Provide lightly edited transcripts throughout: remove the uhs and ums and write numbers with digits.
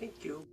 Thank you.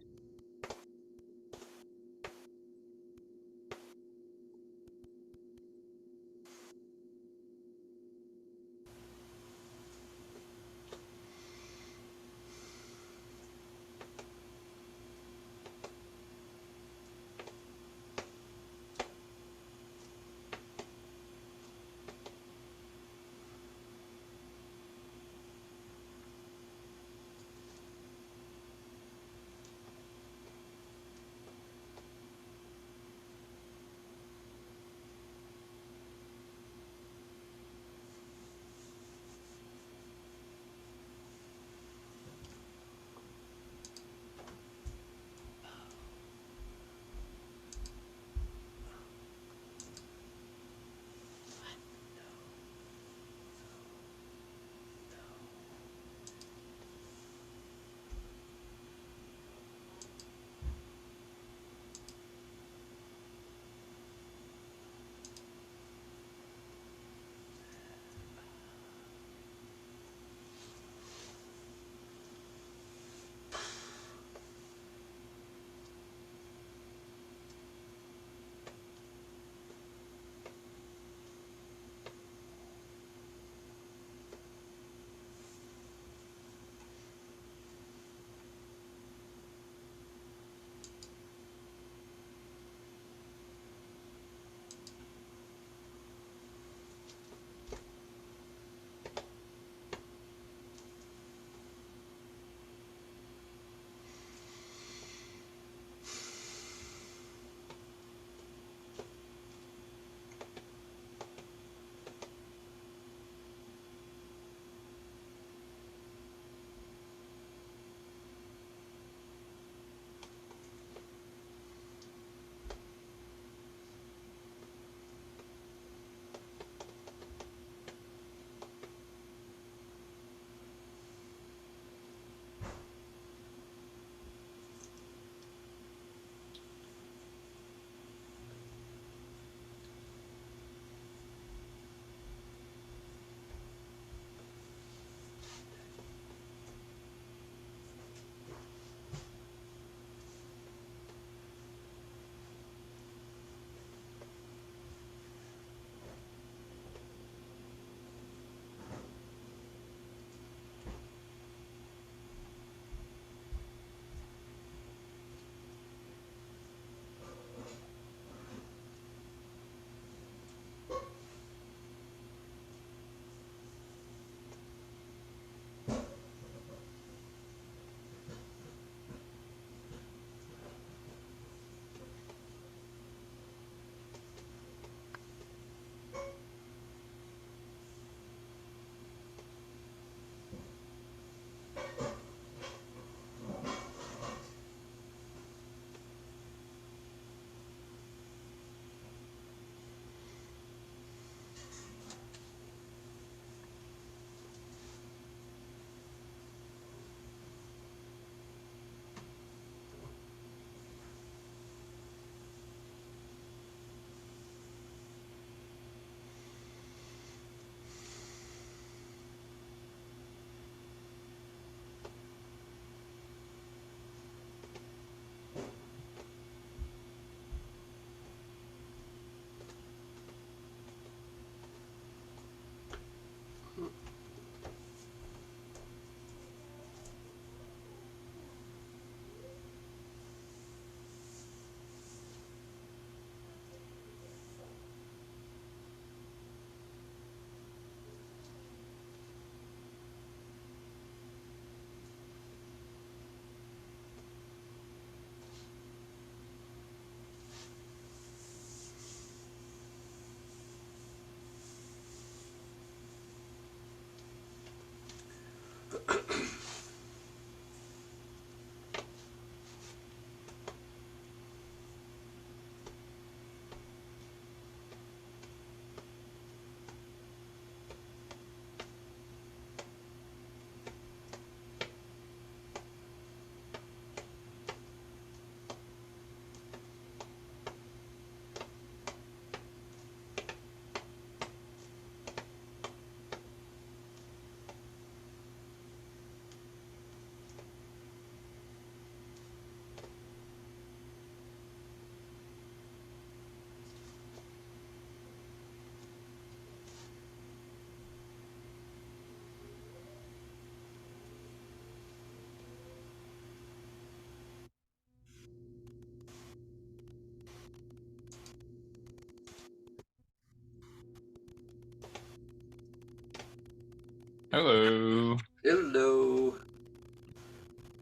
Hello. Hello.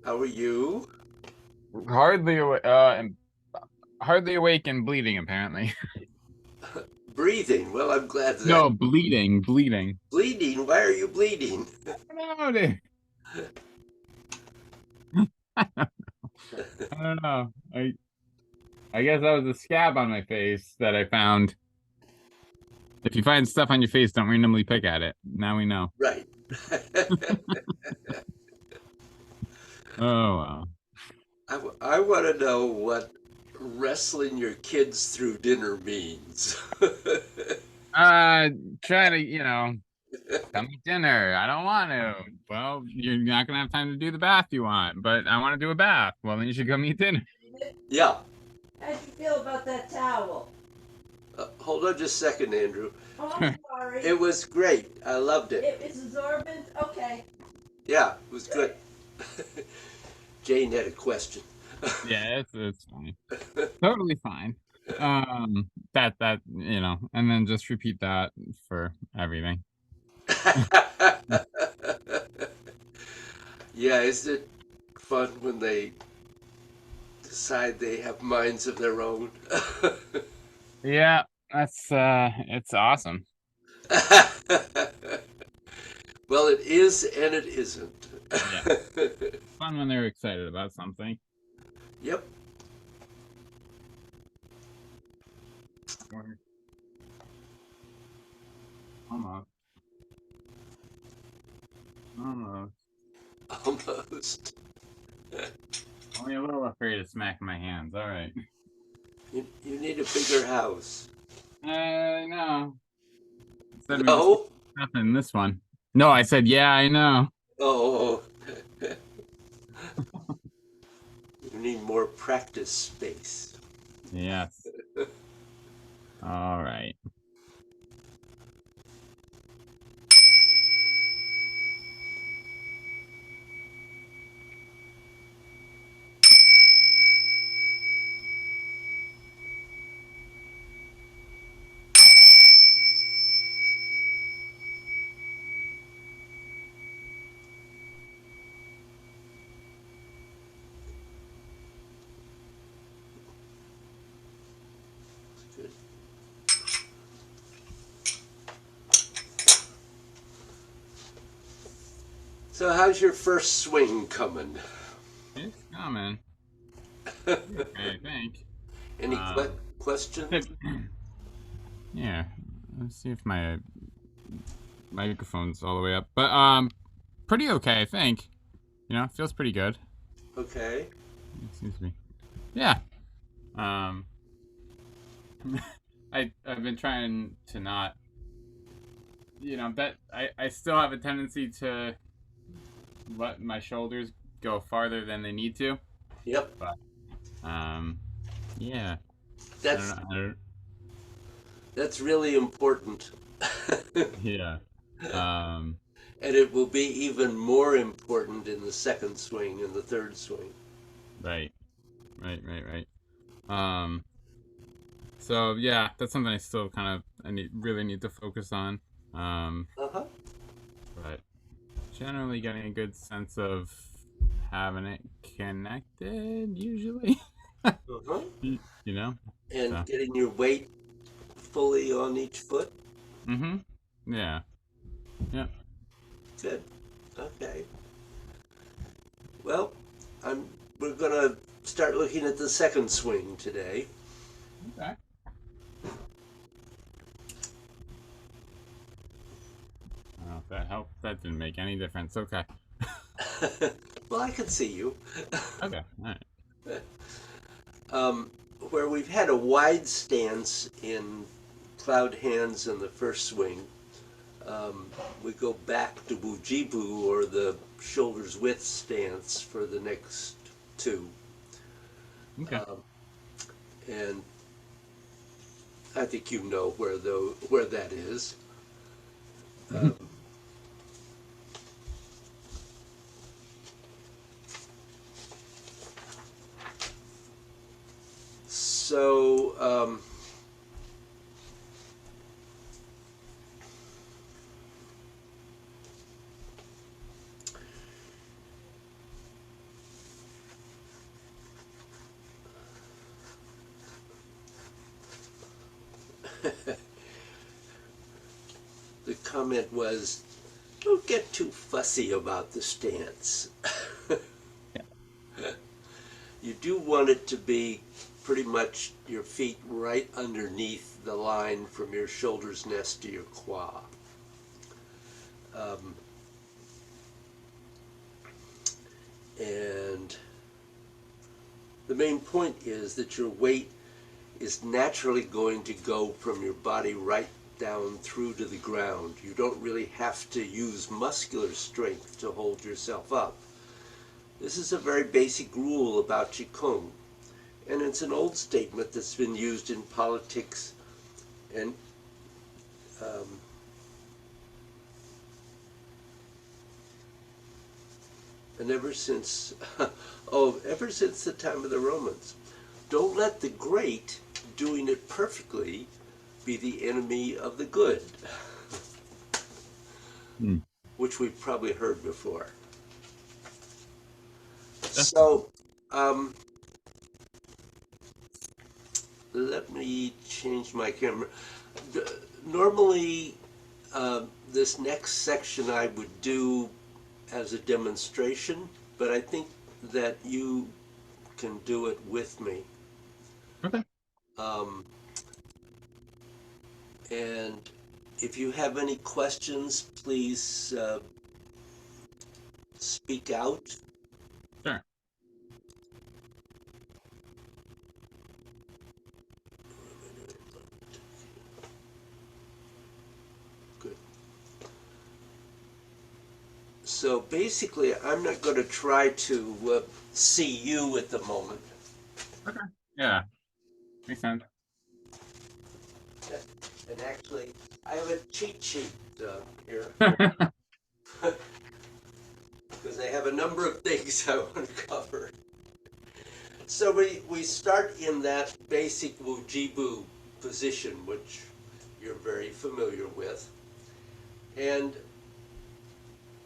How are you? And hardly awake and bleeding, apparently. Breathing. Well, I'm glad that. No, bleeding. Bleeding? Why are you bleeding? No, dude. I don't know. I guess that was a scab on my face that I found. If you find stuff on your face, don't randomly pick at it. Now we know. Right. Oh well. I want to know what wrestling your kids through dinner means. Uh, Try to, come eat dinner. I don't want to. Well, you're not gonna have time to do the bath you want, but I want to do a bath. Well, then you should come eat dinner. Yeah. How'd you feel about that towel? Hold on just a second, Andrew. Oh, I'm sorry. It was great. I loved it. It's absorbent? Okay. Yeah, it was good. Jane had a question. Yeah, it's fine. Totally fine. And then just repeat that for everything. Yeah, isn't it fun when they decide they have minds of their own? Yeah, it's awesome. Well, it is and it isn't. Yeah, fun when they're excited about something. Yep. Or almost, almost. Almost. Only a little afraid of smacking my hands. All right. You need a bigger house. I know. Said we just No? nothing in this one. No, I said yeah, I know. Oh, you need more practice space. Yes. All right. Good. So, how's your first swing coming? It's coming. Okay, I think. Any Um, questions? yeah. Let's see if my microphone's all the way up. But pretty okay, I think. Feels pretty good. Okay. Excuse me. Yeah. Um I've been trying to not that I still have a tendency to let my shoulders go farther than they need to. Yep. But um yeah. I don't That's know. I don't, that's really important. yeah. Um And it will be even more important in the second swing and the third swing. right. Right. Um so yeah, that's something I still kind of really need to focus on. Um Uh huh. but generally getting a good sense of having it connected usually. Uh huh. you know And so getting your weight fully on each foot. mm-hmm. Yeah. Yeah. Good. Okay. Well, I'm. We're gonna start looking at the second swing today. Okay. I don't know if that helped. That didn't make any difference. Okay. Well, I can see you. Okay. All right. um, where we've had a wide stance in cloud hands in the first swing, we go back to Bujibu or the shoulders width stance for the next two. Okay. Um, and I think you know where that is. Um, so comment was, don't get too fussy about the stance. You do want it to be pretty much your feet right underneath the line from your shoulder's nest to your quad. And the main point is that your weight is naturally going to go from your body right down through to the ground. You don't really have to use muscular strength to hold yourself up. This is a very basic rule about Qigong, and it's an old statement that's been used in politics and ever since ever since the time of the Romans. Don't let the great doing it perfectly be the enemy of the good, which we've probably heard before. So, let me change my camera. Normally, this next section I would do as a demonstration, but I think that you can do it with me. Okay. And if you have any questions, please speak out. Sure. Good. So basically, I'm not going to try to see you at the moment. Okay. Yeah. Makes sense. And actually, I have a cheat sheet here because I have a number of things I want to cover. So we start in that basic Wujibu position, which you're very familiar with. And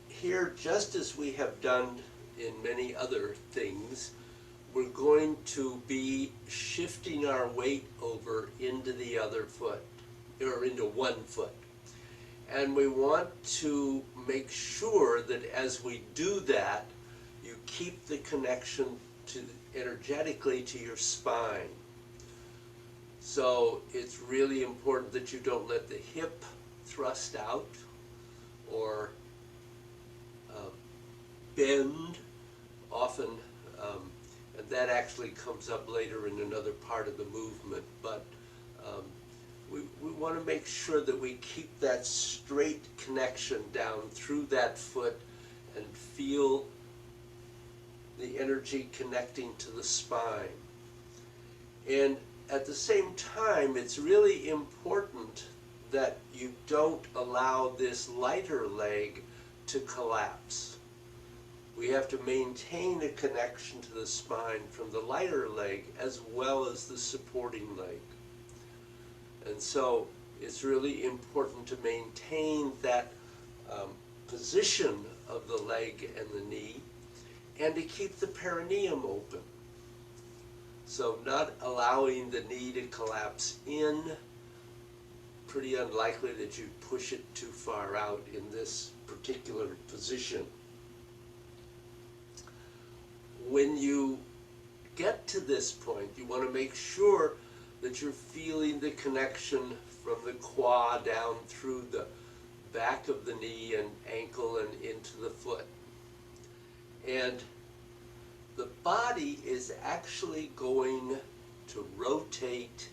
here, just as we have done in many other things, we're going to be shifting our weight over into the other foot, or into one foot. And we want to make sure that as we do that, you keep the connection to energetically to your spine. So it's really important that you don't let the hip thrust out or bend often, and that actually comes up later in another part of the movement, but we want to make sure that we keep that straight connection down through that foot and feel the energy connecting to the spine. And at the same time, it's really important that you don't allow this lighter leg to collapse. We have to maintain a connection to the spine from the lighter leg as well as the supporting leg. And so it's really important to maintain that position of the leg and the knee, and to keep the perineum open. So not allowing the knee to collapse in, pretty unlikely that you push it too far out in this particular position. When you get to this point, you want to make sure that you're feeling the connection from the quad down through the back of the knee and ankle and into the foot. And the body is actually going to rotate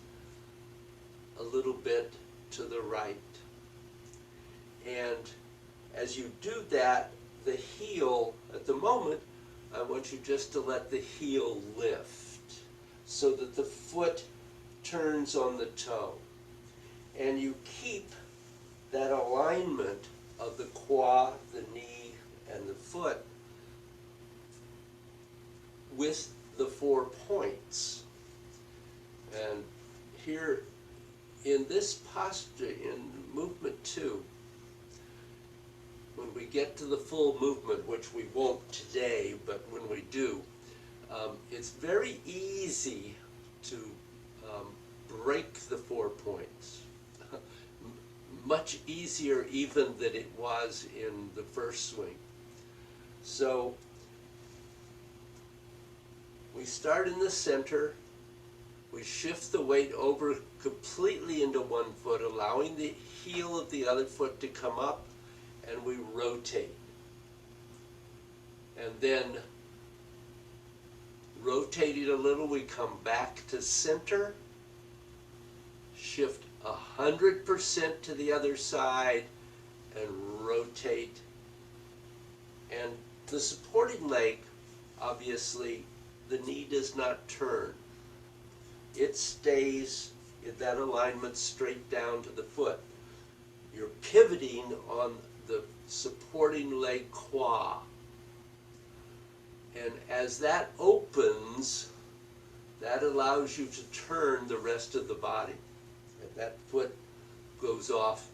a little bit to the right. And as you do that, the heel, at the moment, I want you just to let the heel lift so that the foot turns on the toe. And you keep that alignment of the quad, the knee, and the foot with the 4 points. And here in this posture, in movement 2, when we get to the full movement, which we won't today, but when we do, it's very easy to break the 4 points. much easier even than it was in the first swing. So we start in the center, we shift the weight over completely into one foot, allowing the heel of the other foot to come up, and we rotate. And then rotating a little, we come back to center, shift 100% to the other side, and rotate. And the supporting leg, obviously, the knee does not turn. It stays in that alignment straight down to the foot. You're pivoting on the supporting leg quad. And as that opens, that allows you to turn the rest of the body. And that foot goes off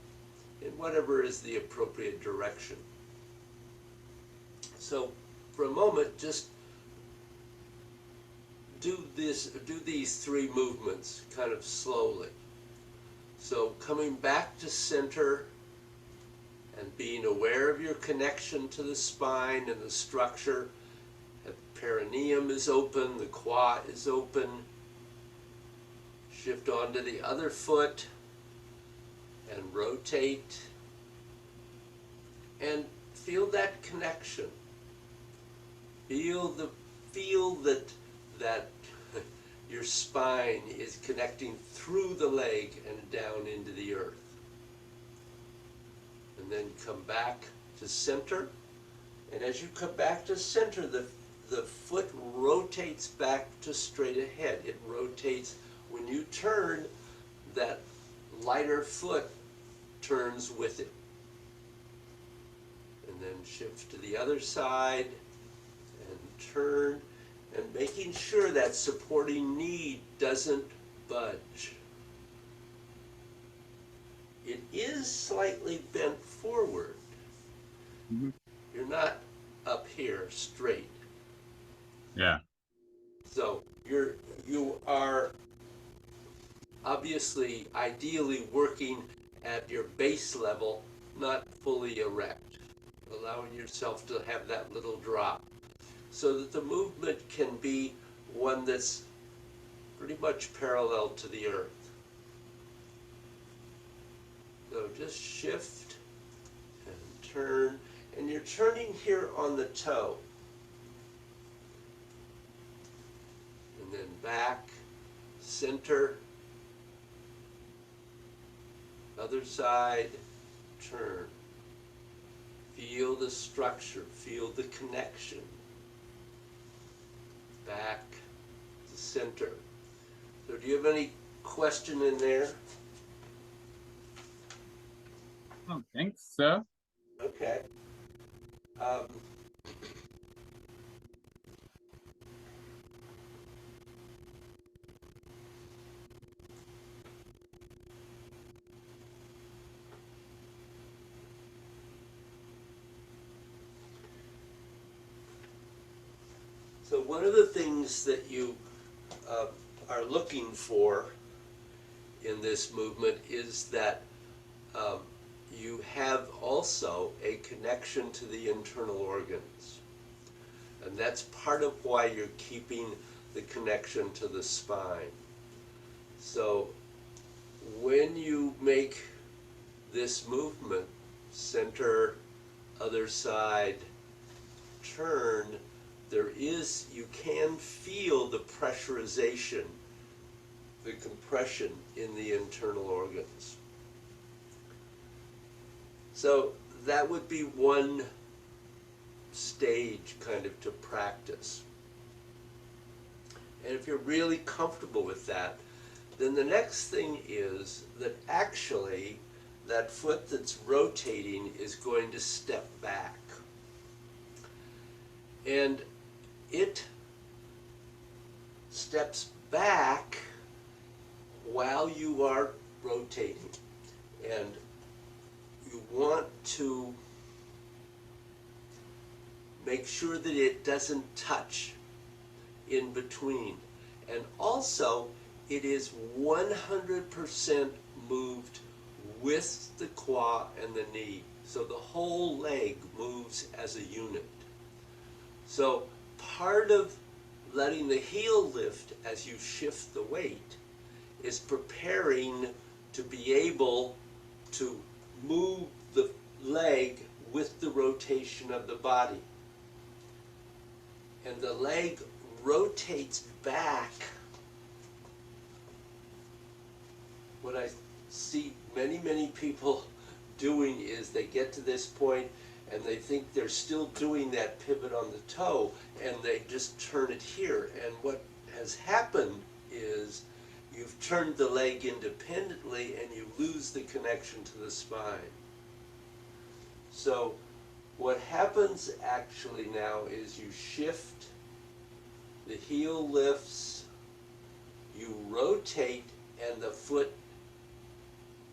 in whatever is the appropriate direction. So for a moment, just do these three movements kind of slowly. So coming back to center and being aware of your connection to the spine and the structure. The perineum is open, the quad is open. Shift onto the other foot and rotate. And feel that connection. Feel that your spine is connecting through the leg and down into the earth. And then come back to center. And as you come back to center, the foot rotates back to straight ahead. It rotates. When you turn, that lighter foot turns with it. And then shift to the other side and turn, and making sure that supporting knee doesn't budge. It is slightly bent forward. Mm-hmm. You're not up here straight. Yeah. So you are obviously ideally working at your base level, not fully erect, allowing yourself to have that little drop, so that the movement can be one that's pretty much parallel to the earth. So just shift and turn, and you're turning here on the toe. And then back, center, other side, turn. Feel the structure, feel the connection. Back to center. So do you have any question in there? I don't think so. Okay. So one of the things that you are looking for in this movement is that you have also a connection to the internal organs. And that's part of why you're keeping the connection to the spine. So when you make this movement, center, other side, turn, you can feel the pressurization, the compression in the internal organs. So that would be one stage kind of to practice. And if you're really comfortable with that, then the next thing is that actually that foot that's rotating is going to step back. And it steps back while you are rotating. And you want to make sure that it doesn't touch in between. And also, it is 100% moved with the quad and the knee. So the whole leg moves as a unit. So part of letting the heel lift as you shift the weight is preparing to be able to move the leg with the rotation of the body. And the leg rotates back. What I see many people doing is they get to this point and they think they're still doing that pivot on the toe, and they just turn it here. And what has happened is you've turned the leg independently and you lose the connection to the spine. So what happens actually now is you shift, the heel lifts, you rotate, and the foot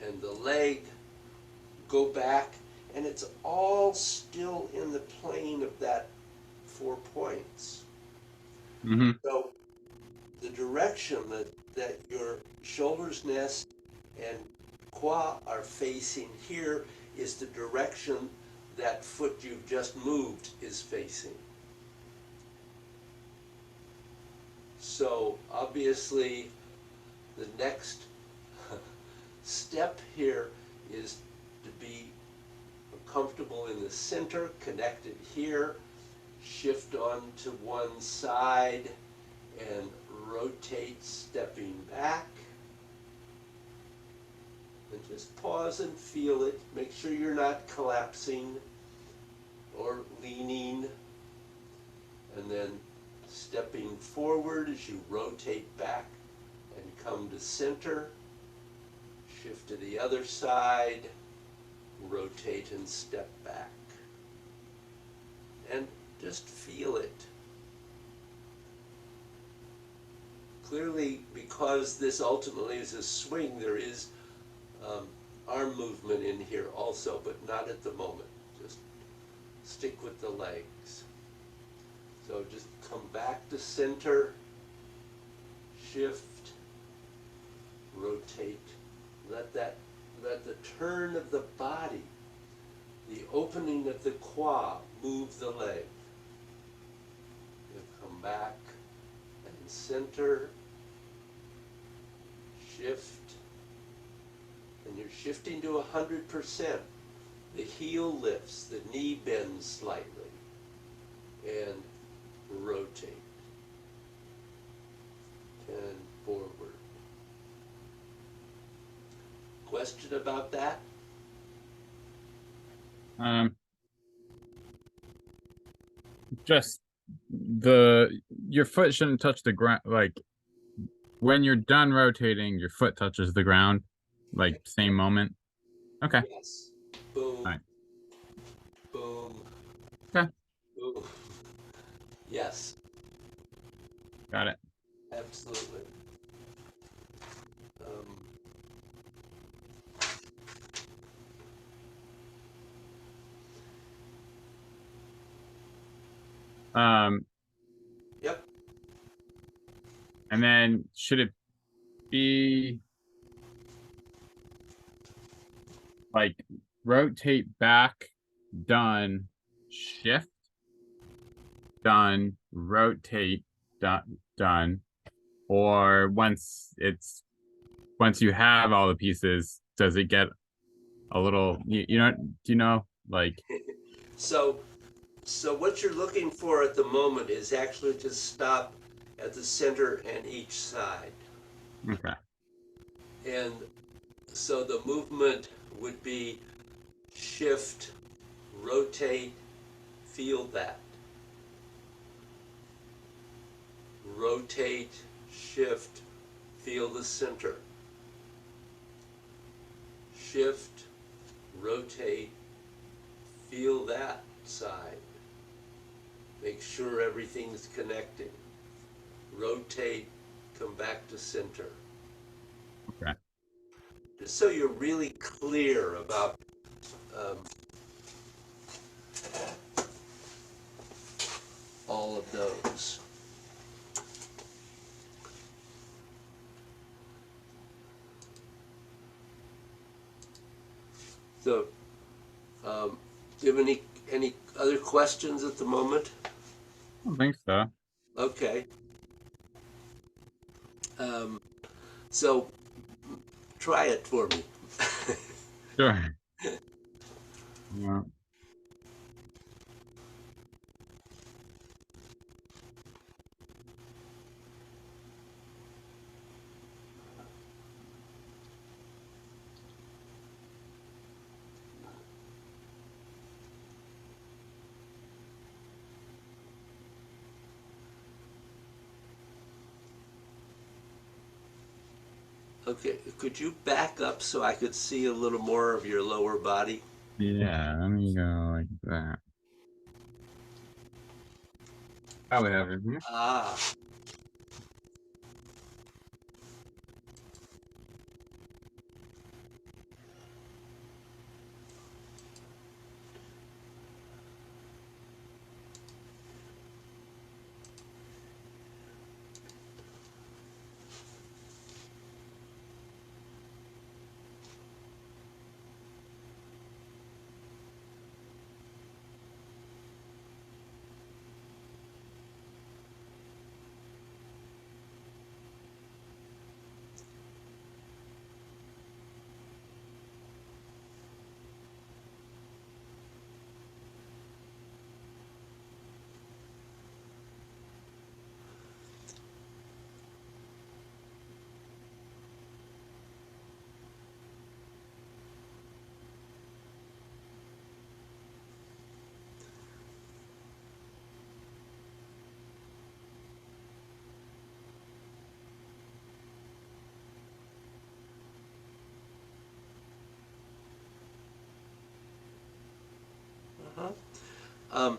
and the leg go back, and it's all still in the plane of that 4 points. Mm-hmm. So the direction that your shoulders nest and quad are facing here is the direction that foot you've just moved is facing. So obviously the next step here is to be comfortable in the center, connected here, shift on to one side and rotate, stepping back. And just pause and feel it. Make sure you're not collapsing or leaning. And then stepping forward as you rotate back and come to center. Shift to the other side, rotate and step back. And just feel it. Clearly, because this ultimately is a swing, there is arm movement in here also, but not at the moment. Just stick with the legs. So just come back to center, shift, rotate. Let the turn of the body, the opening of the quad, move the leg. You come back and center, shift, and you're shifting to 100%. The heel lifts, the knee bends slightly, and rotate. And forward. Question about that? Just your foot shouldn't touch the ground. Like when you're done rotating, your foot touches the ground, like same moment. Okay. Yes. Boom. All right. Boom. Okay. Boom. Yes. Got it. Absolutely. Yep. And then should it be like rotate back, done, shift, done, rotate, done, or once you have all the pieces, does it get a little, you know, do you know, like? So what you're looking for at the moment is actually to stop at the center and each side. Okay. And so the movement would be shift, rotate, feel that. Rotate, shift, feel the center. Shift, rotate, feel that side. Make sure everything's connected. Rotate, come back to center. Okay. Just so you're really clear about all of those. So, do you have any other questions at the moment? I don't think so. Okay. Um, so try it for me. Sure. Yeah. Okay, could you back up so I could see a little more of your lower body? Yeah, let me go like that. Probably have it here. Ah, uh-huh. Um,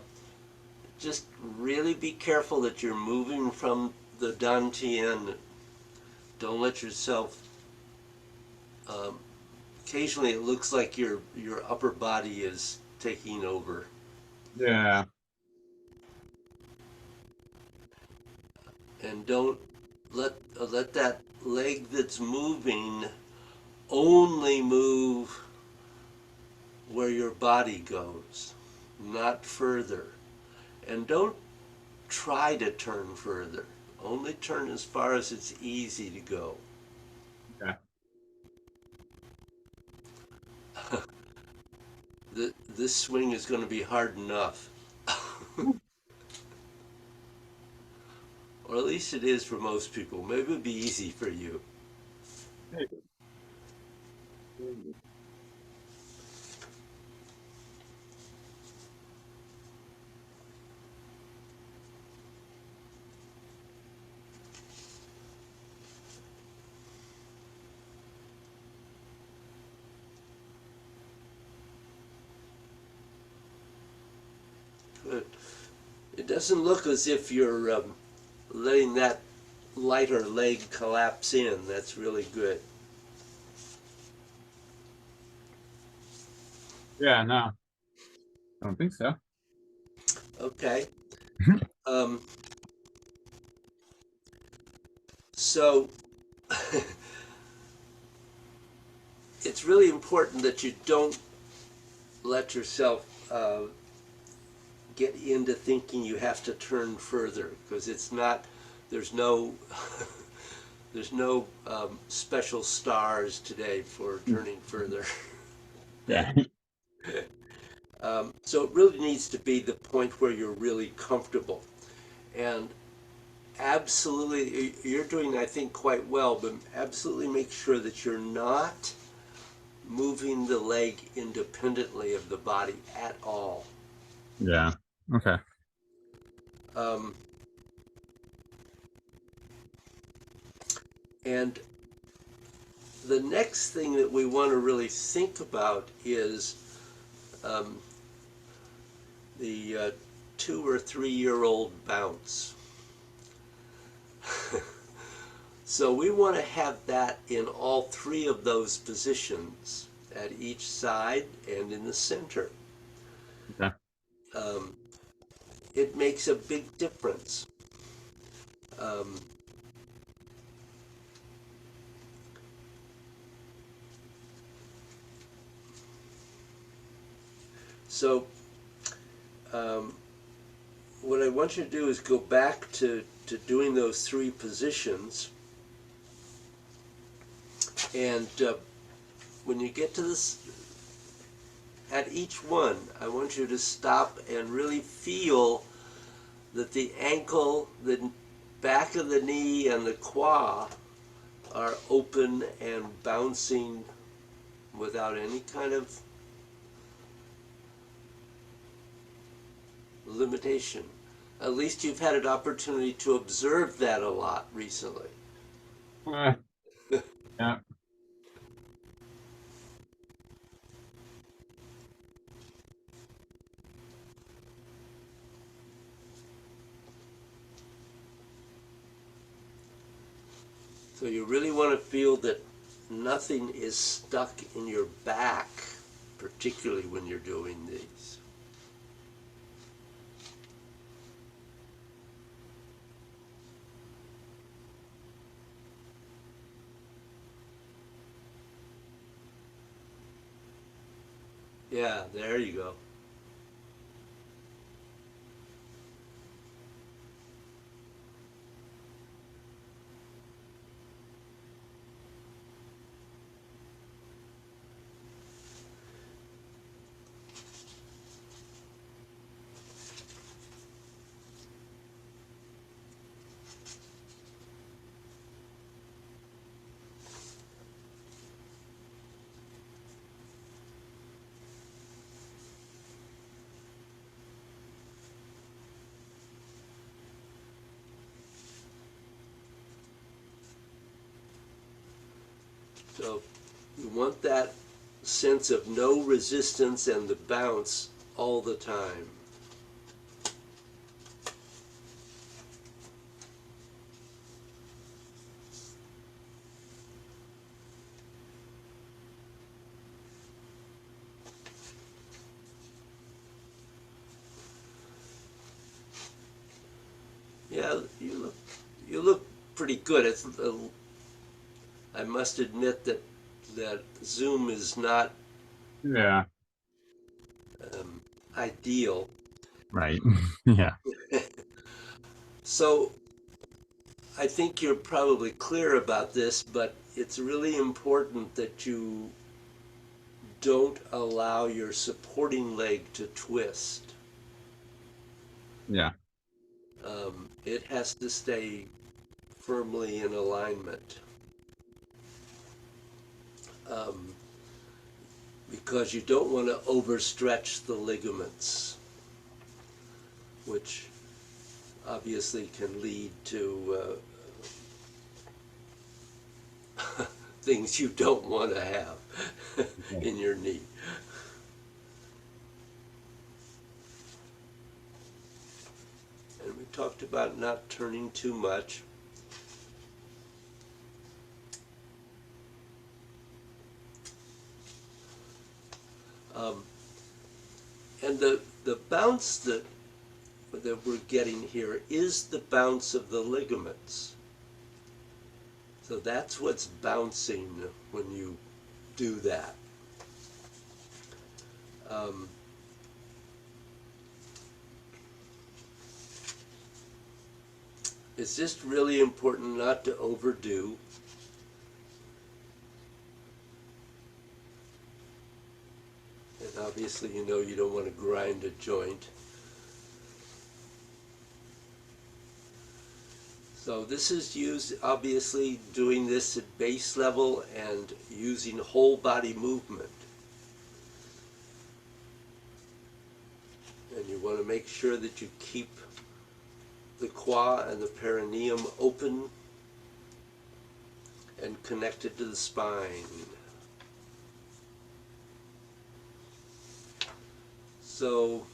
just really be careful that you're moving from the dantian. Don't let yourself. Um, Occasionally, it looks like your upper body is taking over, Yeah. and don't let that leg that's moving only move where your body goes, not further. And don't try to turn further. Only turn as far as it's easy to go. Okay. This swing is going to be hard enough. Or at least it is for most people. Maybe it'd be easy for you. But it doesn't look as if you're letting that lighter leg collapse in. That's really good. Yeah, no, I don't think so. Okay. Um, so it's really important that you don't let yourself get into thinking you have to turn further, because it's not. There's no. There's no special stars today for turning further. Yeah. So it really needs to be the point where you're really comfortable. And absolutely, you're doing, I think, quite well, but absolutely make sure that you're not moving the leg independently of the body at all. Yeah. Okay. Um, and the next thing that we want to really think about is um, the 2 or 3 year old bounce. So we want to have that in all three of those positions, at each side and in the center. Okay. Um, it makes a big difference. Um, So what I want you to do is go back to doing those three positions, and when you get to this, at each one, I want you to stop and really feel that the ankle, the back of the knee, and the quad are open and bouncing without any kind of limitation. At least you've had an opportunity to observe that a lot recently. Yeah. So you really want to feel that nothing is stuck in your back, particularly when you're doing these. Yeah, there you go. So you want that sense of no resistance and the bounce all the time. Yeah, you look pretty good. It's I must admit that Zoom is not Yeah. ideal. Right. Yeah. So I think you're probably clear about this, but it's really important that you don't allow your supporting leg to twist. Yeah. It has to stay firmly in alignment. Because you don't want to overstretch the ligaments, which obviously can lead to things you don't want to have in your knee. And we talked about not turning too much. And the bounce that we're getting here is the bounce of the ligaments. So that's what's bouncing when you do that. It's just really important not to overdo. And obviously, you know, you don't want to grind a joint. So this is used, obviously, doing this at base level and using whole body movement. And you want to make sure that you keep the quad and the perineum open and connected to the spine. So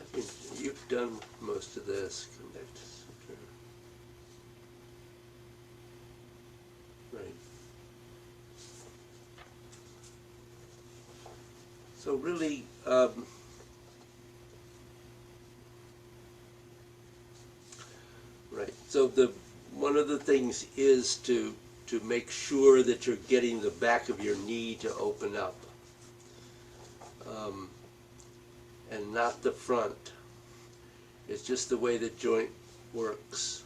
I mean, you've done most of this. Connect. Right. So really, right. So So one of the things is to make sure that you're getting the back of your knee to open up, and not the front. It's just the way the joint works.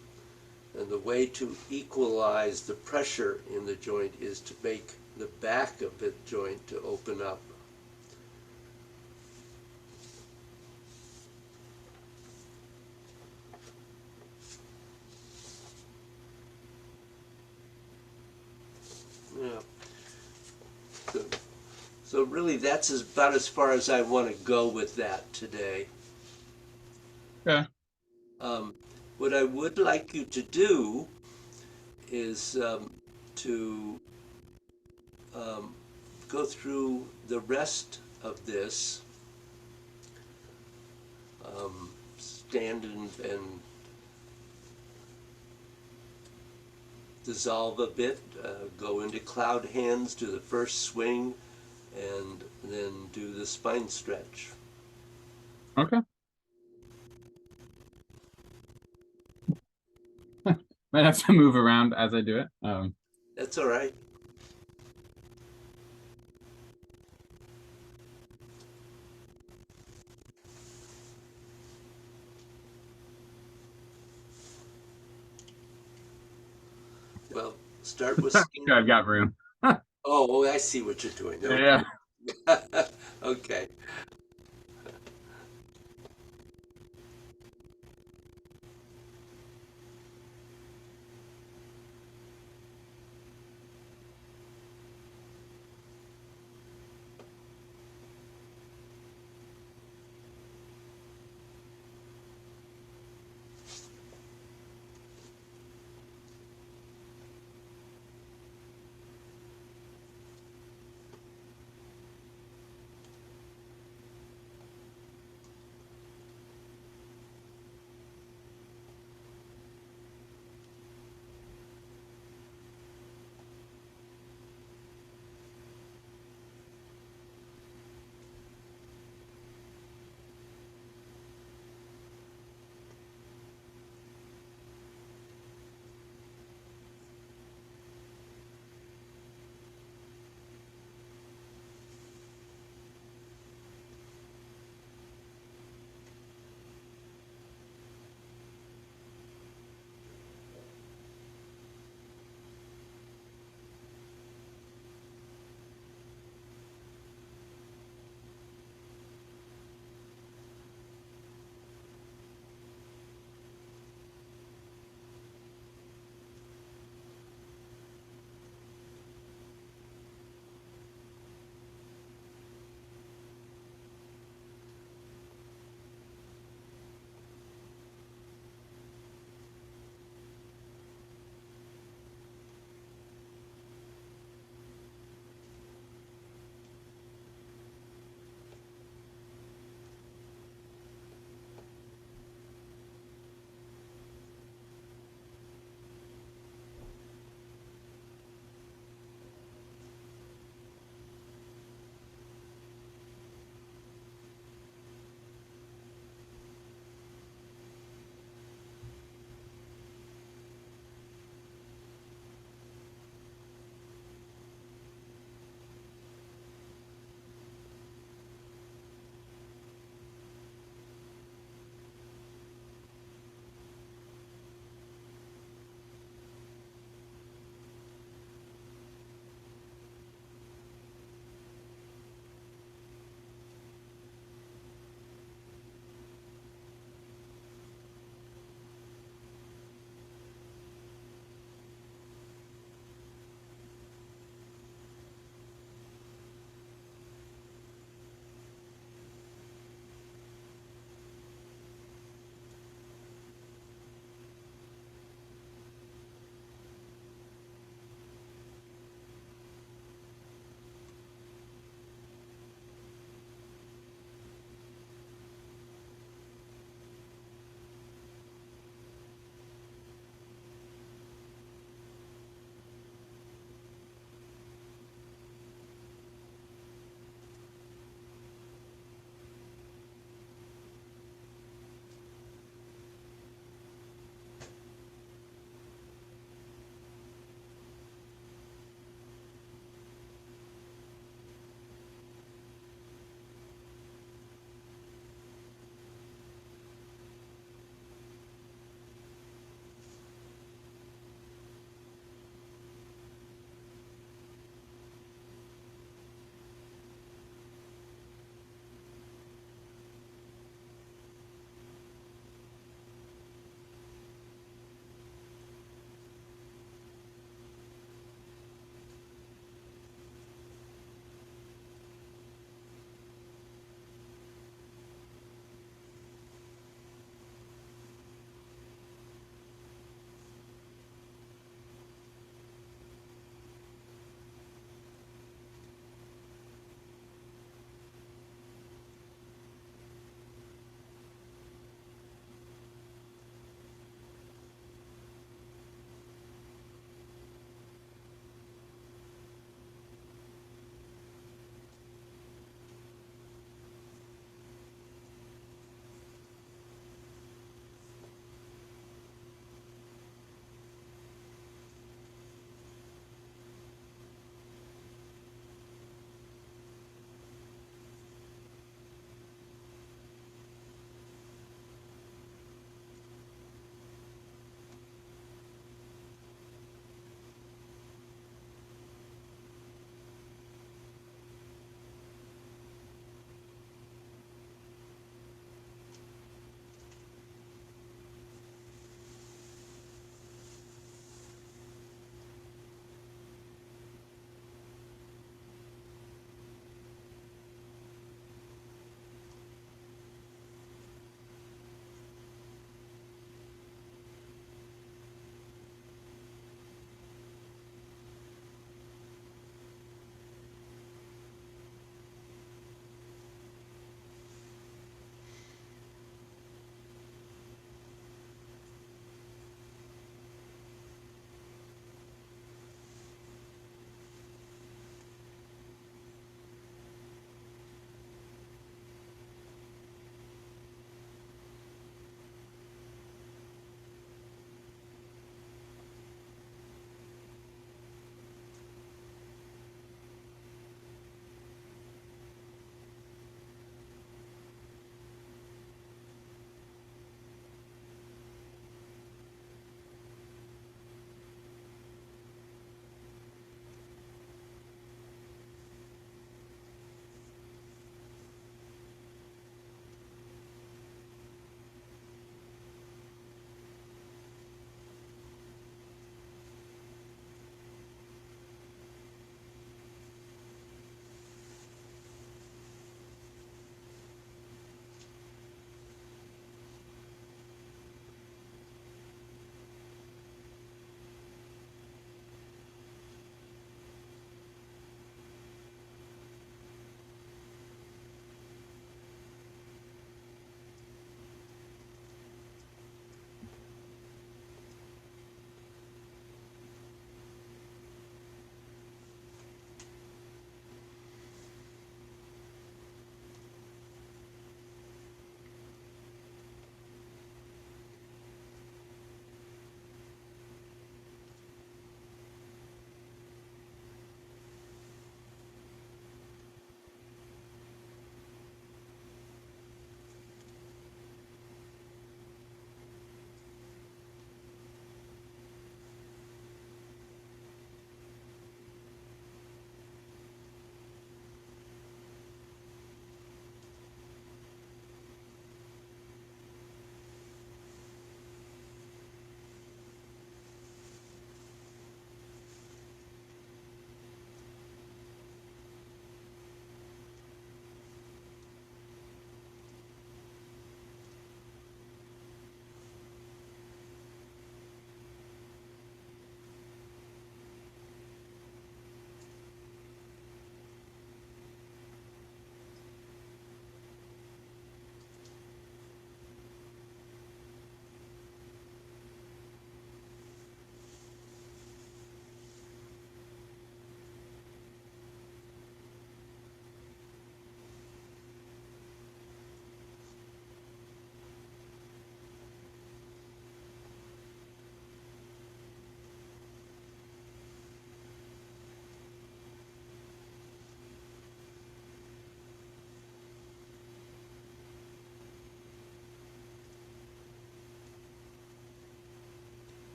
And the way to equalize the pressure in the joint is to make the back of the joint to open up. Yeah. So really that's about as far as I want to go with that today. Okay. What I would like you to do is to go through the rest of this, stand and dissolve a bit, go into cloud hands, do the first swing, and then do the spine stretch. Okay. Might have to move around as I do it. That's all right. Well, start with Sure, I've got room. Oh, I see what you're doing. Yeah. Okay.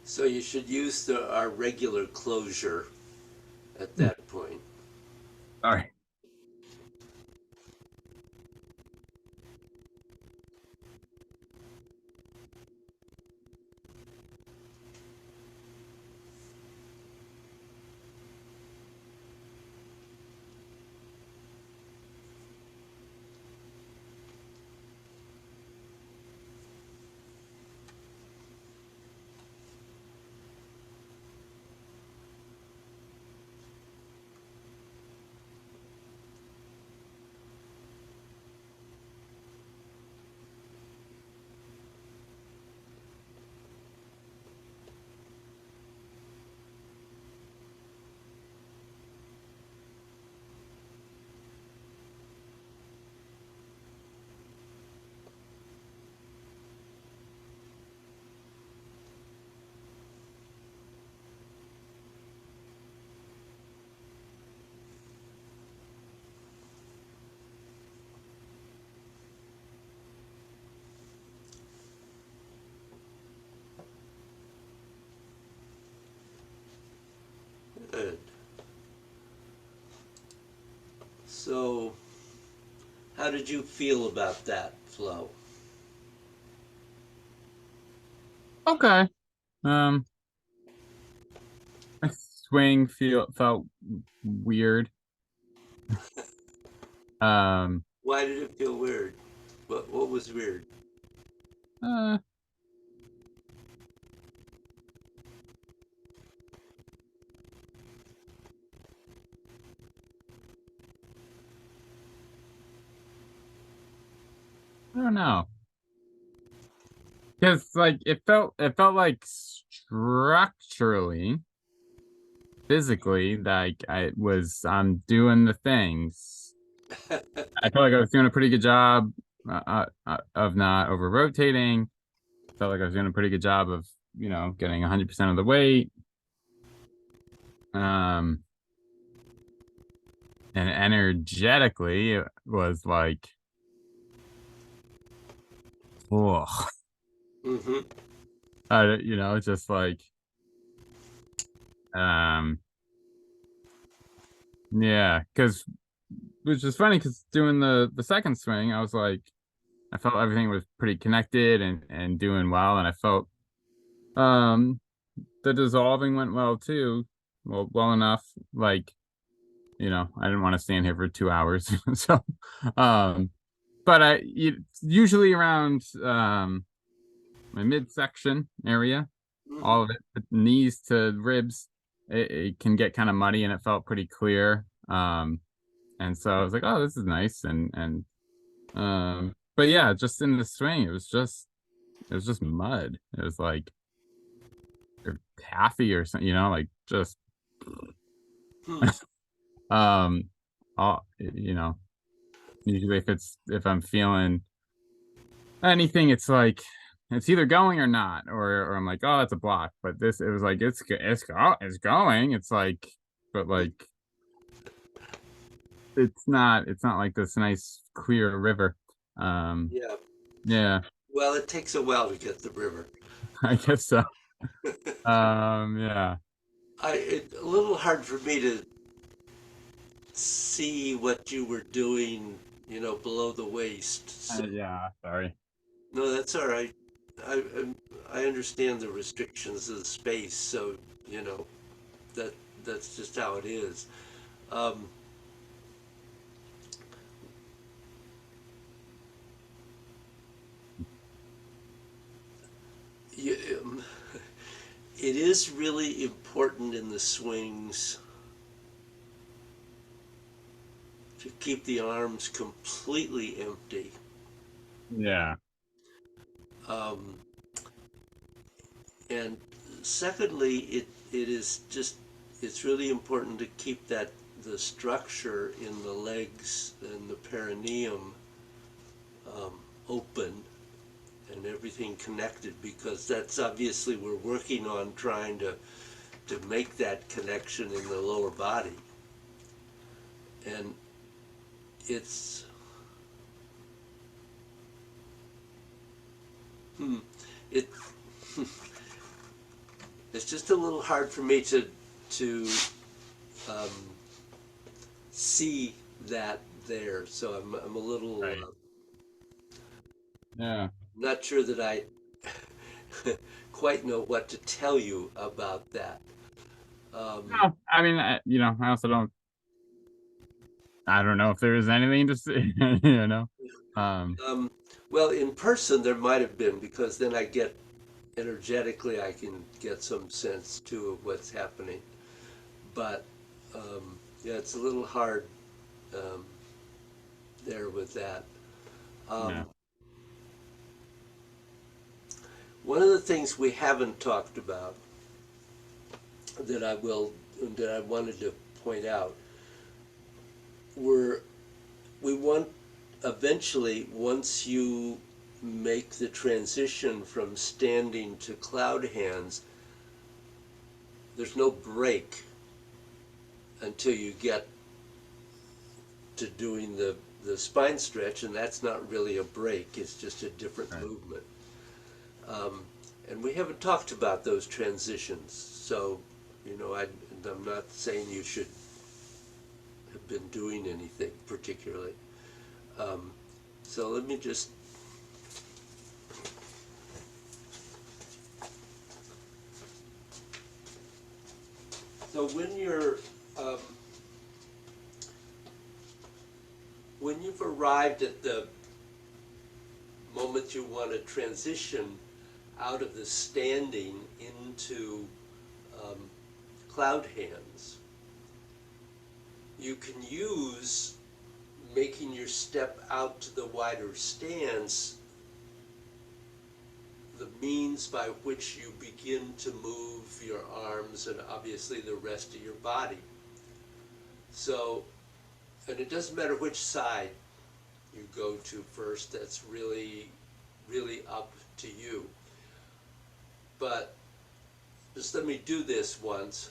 So you should use our regular closure at that point. Sorry. Good. So, how did you feel about that flow? Okay. Um, my swing felt weird. Um, Why did it feel weird? What was weird? uh, I don't know. Because like it felt like structurally, physically, like I'm doing the things. I felt like I was doing a pretty good job of not over rotating. Felt like I was doing a pretty good job of, getting 100% of the weight. Um, and energetically, it was like, oh, Mm-hmm. just like, um, yeah, because which is funny because doing the second swing, I was like, I felt everything was pretty connected and doing well, and I felt um the dissolving went well too, well enough. Like, I didn't want to stand here for 2 hours, so um, but usually around my midsection area, Mm-hmm. all of it, knees to ribs, it can get kind of muddy, and it felt pretty clear. And so I was like, oh, this is nice, but yeah, just in the swing, it was just mud. It was like or taffy or something, like just Hmm. um usually if I'm feeling anything, it's like it's either going or not, or I'm like, oh, that's a block. But this, it was like it's going. It's like, but like it's not like this nice clear river. Um, Yeah. yeah, Well, it takes a while to get the river. I guess so. Yeah, It's a little hard for me to see what you were doing, below the waist. So, yeah. Sorry. no, that's all right. I I understand the restrictions of the space, so you know that that's just how it is. Um, you, it is really important in the swings to keep the arms completely empty. Yeah, Um, and secondly, it is just it's really important to keep that the structure in the legs and the perineum open and everything connected, because that's obviously we're working on trying to make that connection in the lower body. And it's hmm, it just a little hard for me to um, see that there. So I'm a little Right. Yeah. not sure that I quite know what to tell you about that. No, I mean, I also don't. I don't know if there is anything to say. You know. Um. Um, well, in person there might have been because then I get energetically I can get some sense too of what's happening. But yeah, it's a little hard um, there with that. Yeah. Um, one of the things we haven't talked about that that I wanted to point out were we want eventually once you make the transition from standing to cloud hands, there's no break until you get to doing the spine stretch, and that's not really a break, it's just a different Right. movement. Um, and we haven't talked about those transitions, so, I'm not saying you should have been doing anything particularly. Um, so let me just. So um, when you've arrived at the moment you want to transition out of the standing into um, cloud hands, you can use making your step out to the wider stance the means by which you begin to move your arms and obviously the rest of your body. So, and it doesn't matter which side you go to first, that's really, really up to you. But just let me do this once.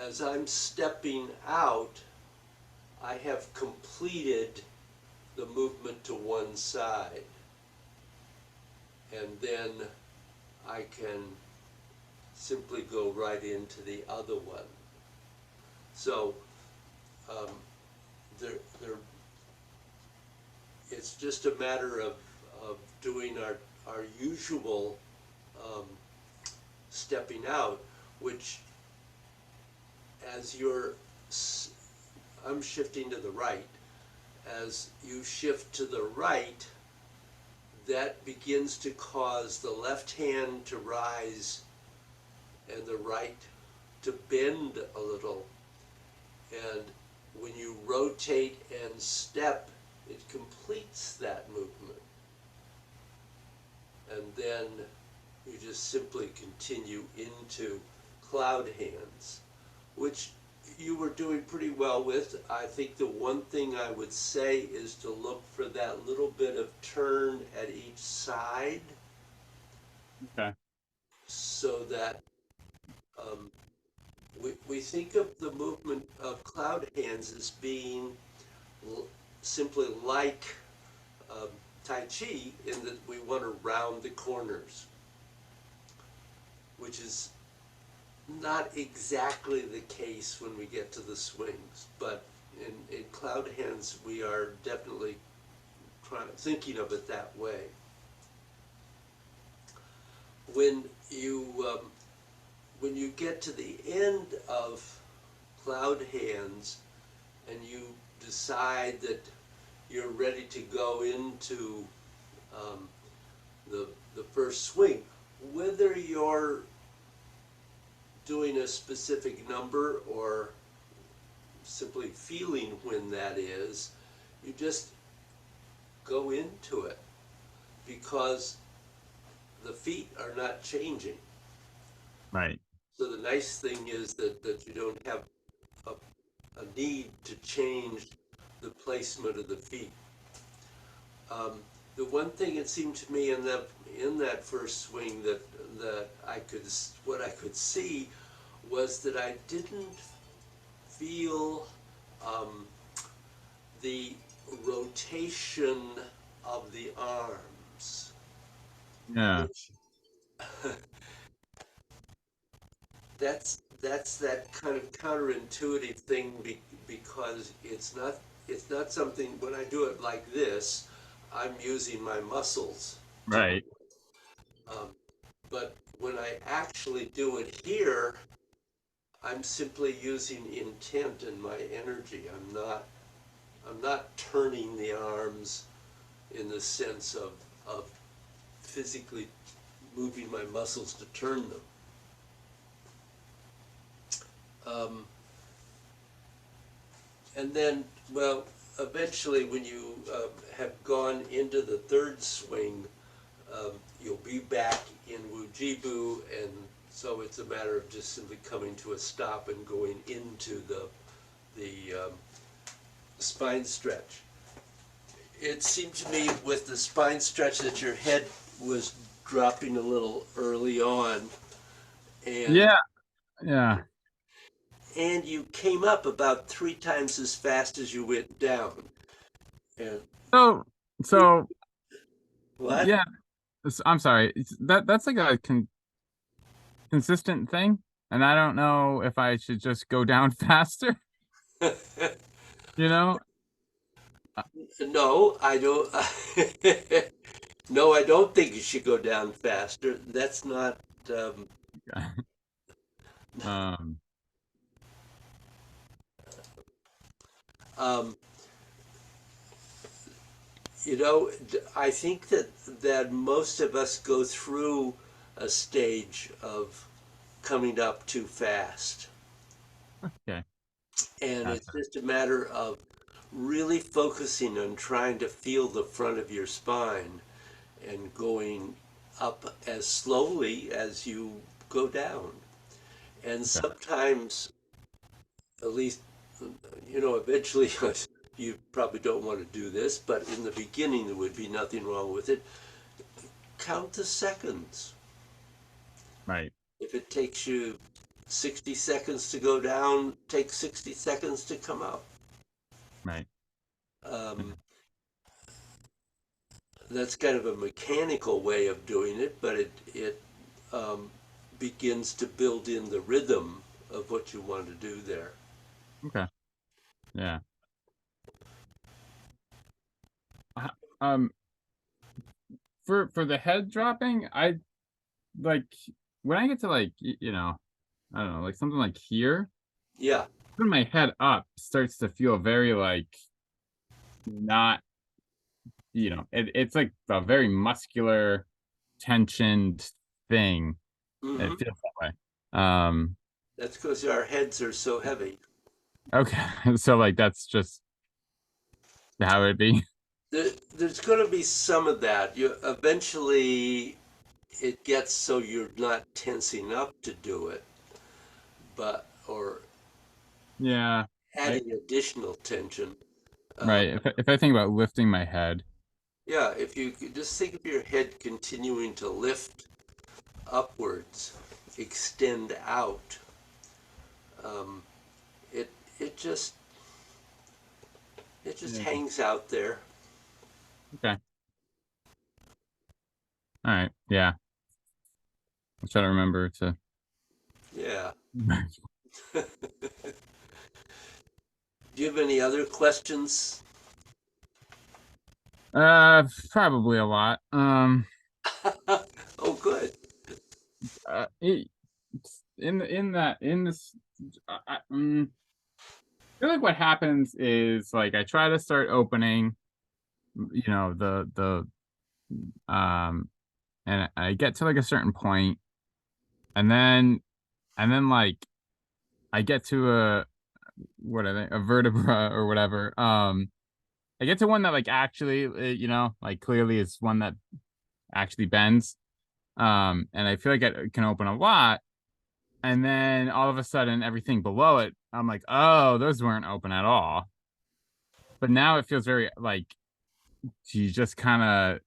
As I'm stepping out, I have completed the movement to one side. And then I can simply go right into the other one. So um, it's just a matter of doing our usual um, stepping out, which as I'm shifting to the right, as you shift to the right, that begins to cause the left hand to rise and the right to bend a little. And when you rotate and step, it completes that movement. And then you just simply continue into cloud hands, which you were doing pretty well with. I think the one thing I would say is to look for that little bit of turn at each side Okay. so that we think of the movement of cloud hands as being simply like um, Tai Chi in that we want to round the corners, which is not exactly the case when we get to the swings, but in cloud hands we are definitely thinking of it that way. When you get to the end of cloud hands and you decide that you're ready to go into um, the first swing, whether you're doing a specific number or simply feeling when that is, you just go into it because the feet are not changing. Right. So the nice thing is that you don't have a need to change the placement of the feet. The one thing it seemed to me in that first swing that what I could see was that I didn't feel the rotation of the arms, Yeah. which that's that kind of counterintuitive thing because it's not something when I do it like this, I'm using my muscles to do Right. it. But when I actually do it here, I'm simply using intent and my energy. I'm not turning the arms in the sense of physically moving my muscles to turn them. Um, and then, well, eventually when you have gone into the third swing, you'll be back in Wujibu, and so it's a matter of just simply coming to a stop and going into the spine stretch. It seemed to me with the spine stretch that your head was dropping a little early on, and Yeah. Yeah. and you came up about 3 times as fast as you went down. And So, so what? yeah, I'm sorry. That's like a consistent thing, and I don't know if I should just go down faster, you know? No, I don't. No, I don't think you should go down faster. That's not. Um, Um, um, I think that most of us go through a stage of coming up too fast, okay. and it's Gotcha. just a matter of really focusing on trying to feel the front of your spine and going up as slowly as you go down. And Okay. sometimes, at least, eventually you probably don't want to do this, but in the beginning there would be nothing wrong with it. Count the seconds. Right. If it takes you 60 seconds to go down, take 60 seconds to come up. Right. Um, that's kind of a mechanical way of doing it, but it um, begins to build in the rhythm of what you want to do there. Okay. Yeah. Uh, Um, for the head dropping, I like when I get to like I don't know, like something like here, Yeah. putting my head up starts to feel very like not, it's like a very muscular, tensioned thing. It Hmm. feels that way. That's because our heads are so heavy. Okay. So like that's just how it'd be. There's going to be some of that. You eventually it gets so you're not tensing up to do it, but or Yeah. I adding additional tension. Uh, right. If I think about lifting my head. yeah, if you just think of your head continuing to lift upwards, extend out, um, it it just it just Yeah. hangs out there. Okay. All right. Yeah. I'll try to remember to Yeah. Do you have any other questions? Probably a lot. Oh, good. It, in this I feel like what happens is like I try to start opening, the and I get to like a certain point, and then like I get to what are they, a vertebra or whatever. I get to one that like actually, like clearly is one that actually bends. And I feel like it can open a lot. And then all of a sudden, everything below it, I'm like, oh, those weren't open at all. But now it feels very like you just kind of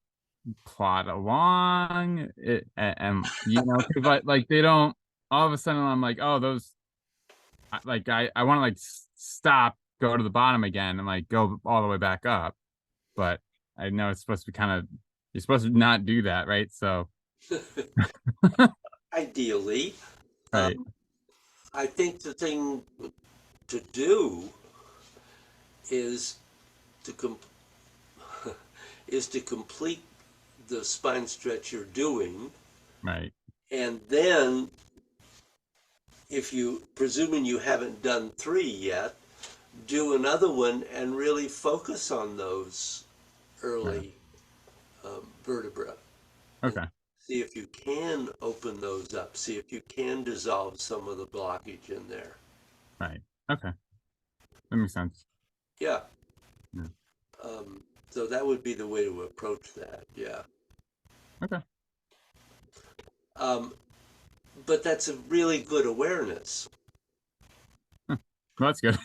plod along, and 'cause, like they don't. All of a sudden, I'm like, oh, those. I want to like stop, go to the bottom again, and like go all the way back up. But I know it's supposed to be kind of. You're supposed to not do that, right? So, Ideally, right. um, I think the thing to do is to is to complete the spine stretch you're doing, Right. and then if you, presuming you haven't done 3 yet, do another one and really focus on those Right. early vertebra and Okay. see if you can open those up, see if you can dissolve some of the blockage in there. Right. Okay. That makes sense. Yeah. Yeah. So that would be the way to approach that. Yeah. Okay. Um, but that's a really good awareness. Well, that's good.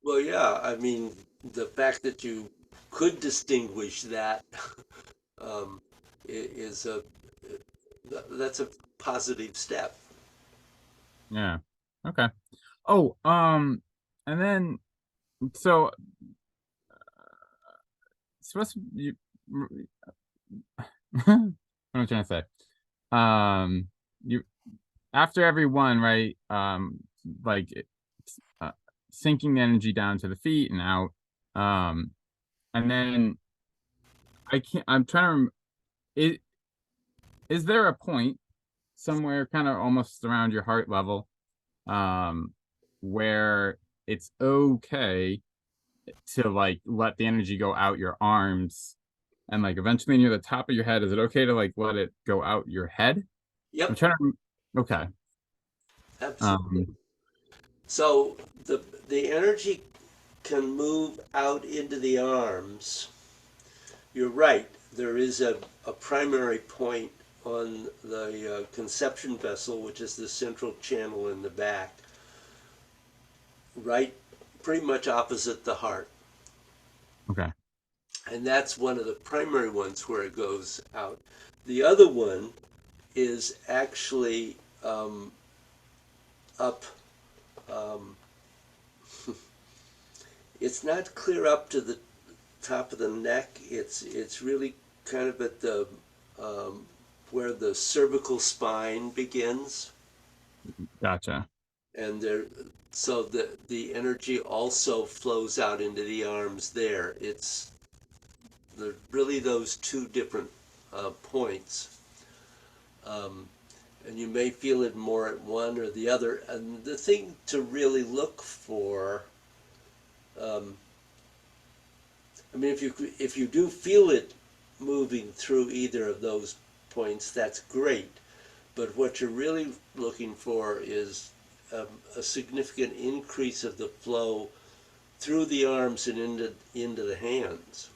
Well, yeah, I mean, the fact that you could distinguish that um, is that's a positive step. Yeah. Okay. Oh, and then so supposed to you what am I trying to say? You after every one, right? Like uh, sinking the energy down to the feet and out. Um, and then I can't. I'm trying to. Is there a point somewhere, kind of almost around your heart level, um, where it's okay to like let the energy go out your arms and like eventually near the top of your head? Is it okay to like let it go out your head? I'm Yep, trying to. Okay. absolutely. Um. So the energy can move out into the arms. You're right. There is a primary point on the conception vessel, which is the central channel in the back, right, pretty much opposite the heart. Okay. And that's one of the primary ones where it goes out. The other one is actually up. Um, it's not clear up to the top of the neck. It's really kind of at the um, where the cervical spine begins, Gotcha. and there, so the energy also flows out into the arms there. It's really those two different points. Um, and you may feel it more at one or the other. And the thing to really look for, um, I mean, if you do feel it moving through either of those points, that's great. But what you're really looking for is a significant increase of the flow through the arms and into the hands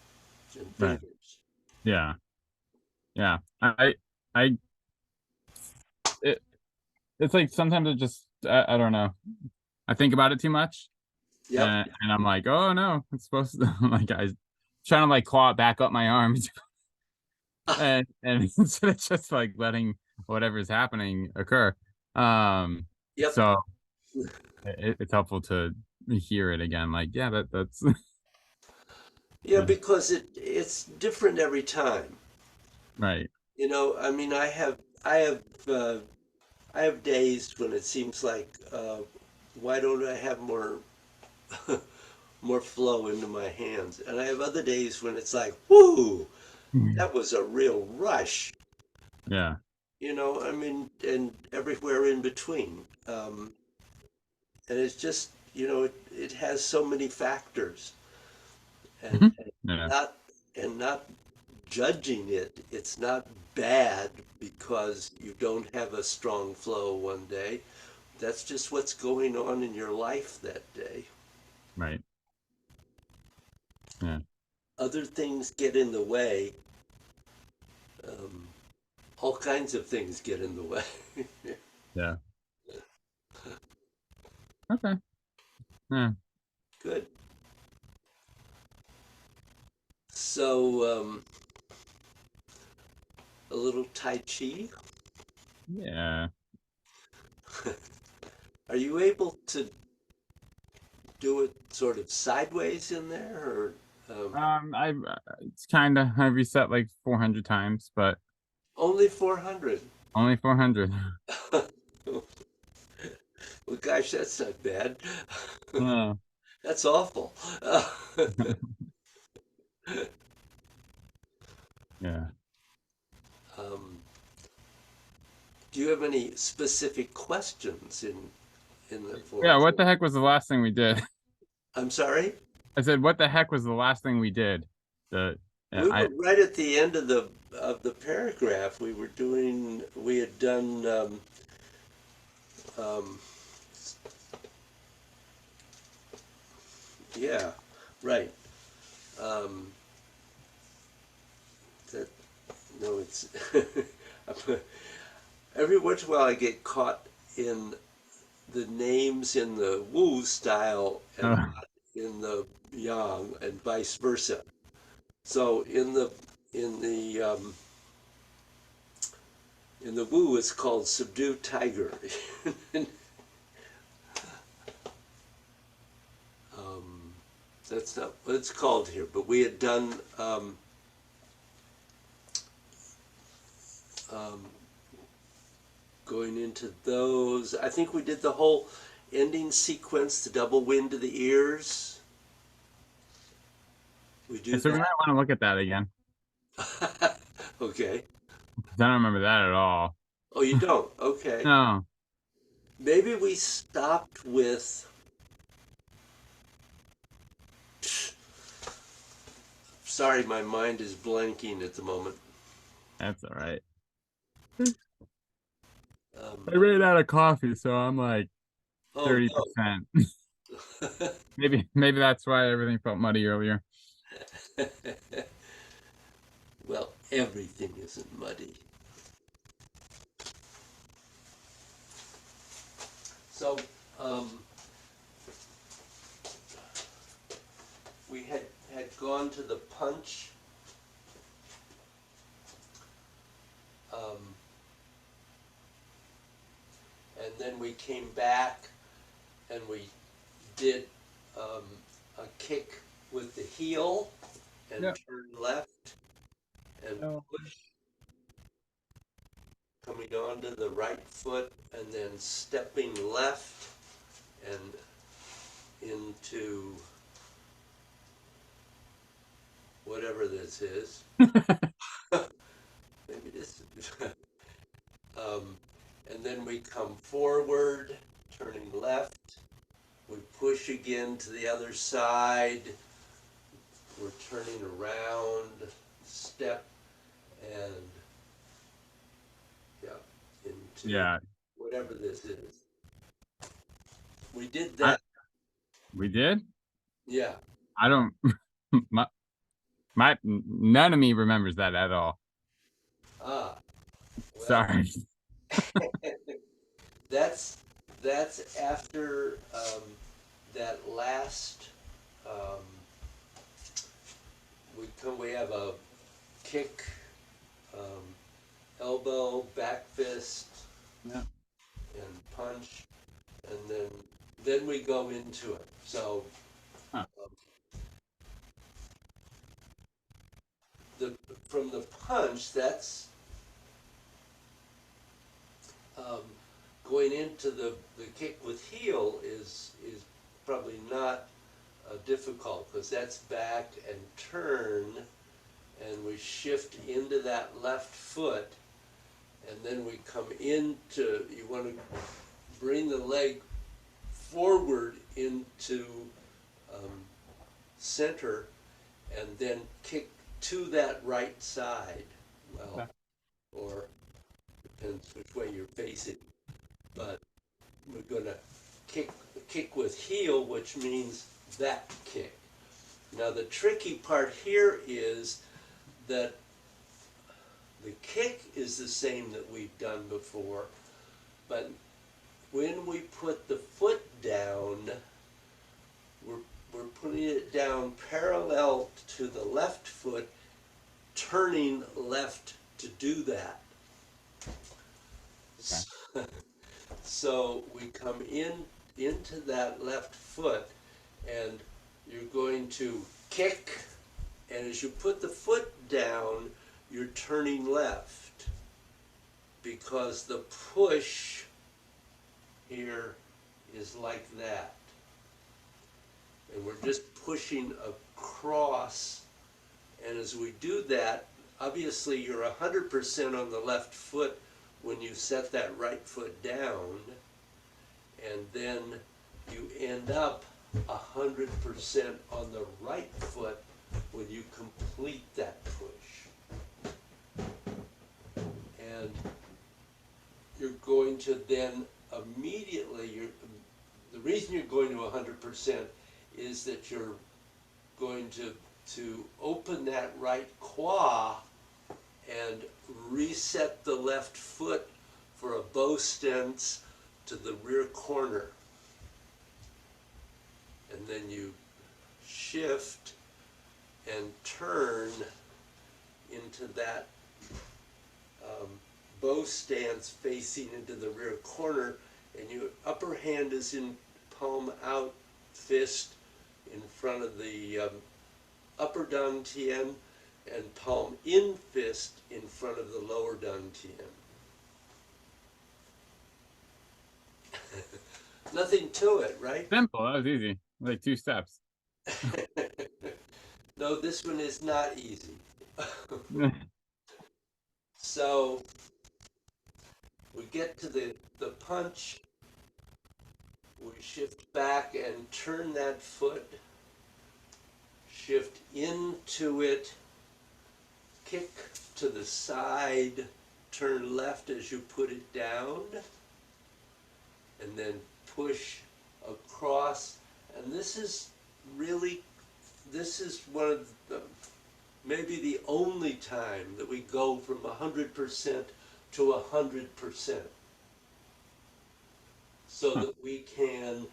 and Right. fingers. Yeah. Yeah. I it, it's like sometimes it just I don't know. I think about it too much, Yep. and I'm like, oh no, it's supposed to like I trying to like claw it back up my arms, and instead of just like letting whatever's happening occur. Yep. So it's helpful to hear it again. Like, yeah, that's Yeah, yeah, because it's different every time. right. You know, I mean, I have days when it seems like why don't I have more more flow into my hands, and I have other days when it's like, whoo, that was a real rush. Yeah. You know, I mean, and everywhere in between. And it's just, you know, it has so many factors, and, Mhm. and Yeah. not and not judging it. It's not bad because you don't have a strong flow one day. That's just what's going on in your life that day. Right. Yeah. Other things get in the way. Um, all kinds of things get in the way. Yeah. Okay. Yeah. Good. So, a little Tai Chi. Yeah. Are you able to do it sort of sideways in there, or I it's kind of I reset like 400 times, but only 400? only 400. Well, gosh, that's not bad. Uh, That's awful. yeah. Um, do you have any specific questions in the for Yeah, us? what the heck was the last thing we did? I'm sorry? I said, what the heck was the last thing we did? The We I were right at the end of the paragraph. We had done um, yeah, right. Um, that no, it's every once in a while I get caught in the names in the Wu style and uh, not in the Yang, and vice versa. So in the in the Wu, it's called Subdue Tiger. um, that's not what it's called here, but we had done um, going into those. I think we did the whole ending sequence, the double wind to the ears. We do so we that. might want to look at that again. Okay. 'Cause I don't remember that at all. Oh, you don't? Okay. No. Maybe we stopped with. Sorry, my mind is blanking at the moment. That's all right. Um, I ran out of coffee, so I'm like oh 30%. no. Maybe that's why everything felt muddy earlier. Well, everything isn't muddy. So, um, we had gone to the punch. Um, and then we came back and we did a kick with the heel and Yep. turn left and No. push, coming onto the right foot and then stepping left and into whatever this is. Maybe this is. And then we come forward, turning left. We push again to the other side. We're turning around, step, and yeah, into Yeah, whatever this is. We did I that. we did. Yeah. I don't. None of me remembers that at all. Ah, well, Sorry. that's after that last. Um, we have a kick, um, elbow, back fist, Yeah. and punch, and then we go into it. So Huh. the from the punch, that's um, going into the kick with heel is probably not difficult because that's back and turn, and we shift into that left foot, and then we come into. You want to bring the leg forward into um, center, and then kick to that right side. Well, Okay. or depends which way you're facing, but we're gonna kick with heel, which means that kick. Now the tricky part here is that the kick is the same that we've done before, but when we put the foot down, we're putting it down parallel to the left foot, turning left to do that. So we come into that left foot, and you're going to kick, and as you put the foot down, you're turning left because the push here is like that. And we're just pushing across. And as we do that, obviously you're 100% on the left foot when you set that right foot down. And then you end up 100% on the right foot when you complete that push. And you're going to then immediately, the reason you're going to 100% is that you're going to open that right quad and reset the left foot for a bow stance to the rear corner. And then you shift and turn into that bow stance facing into the rear corner, and your upper hand is in palm out fist in front of the upper dantian, and palm in fist in front of the lower dantian. Nothing to it, right? Simple. That was easy. Like 2 steps. No, this one is not easy. So we get to the punch, we shift back and turn that foot, shift into it, kick to the side, turn left as you put it down, and then push across. And this is one of the, maybe the only time that we go from 100% to 100%. So that we can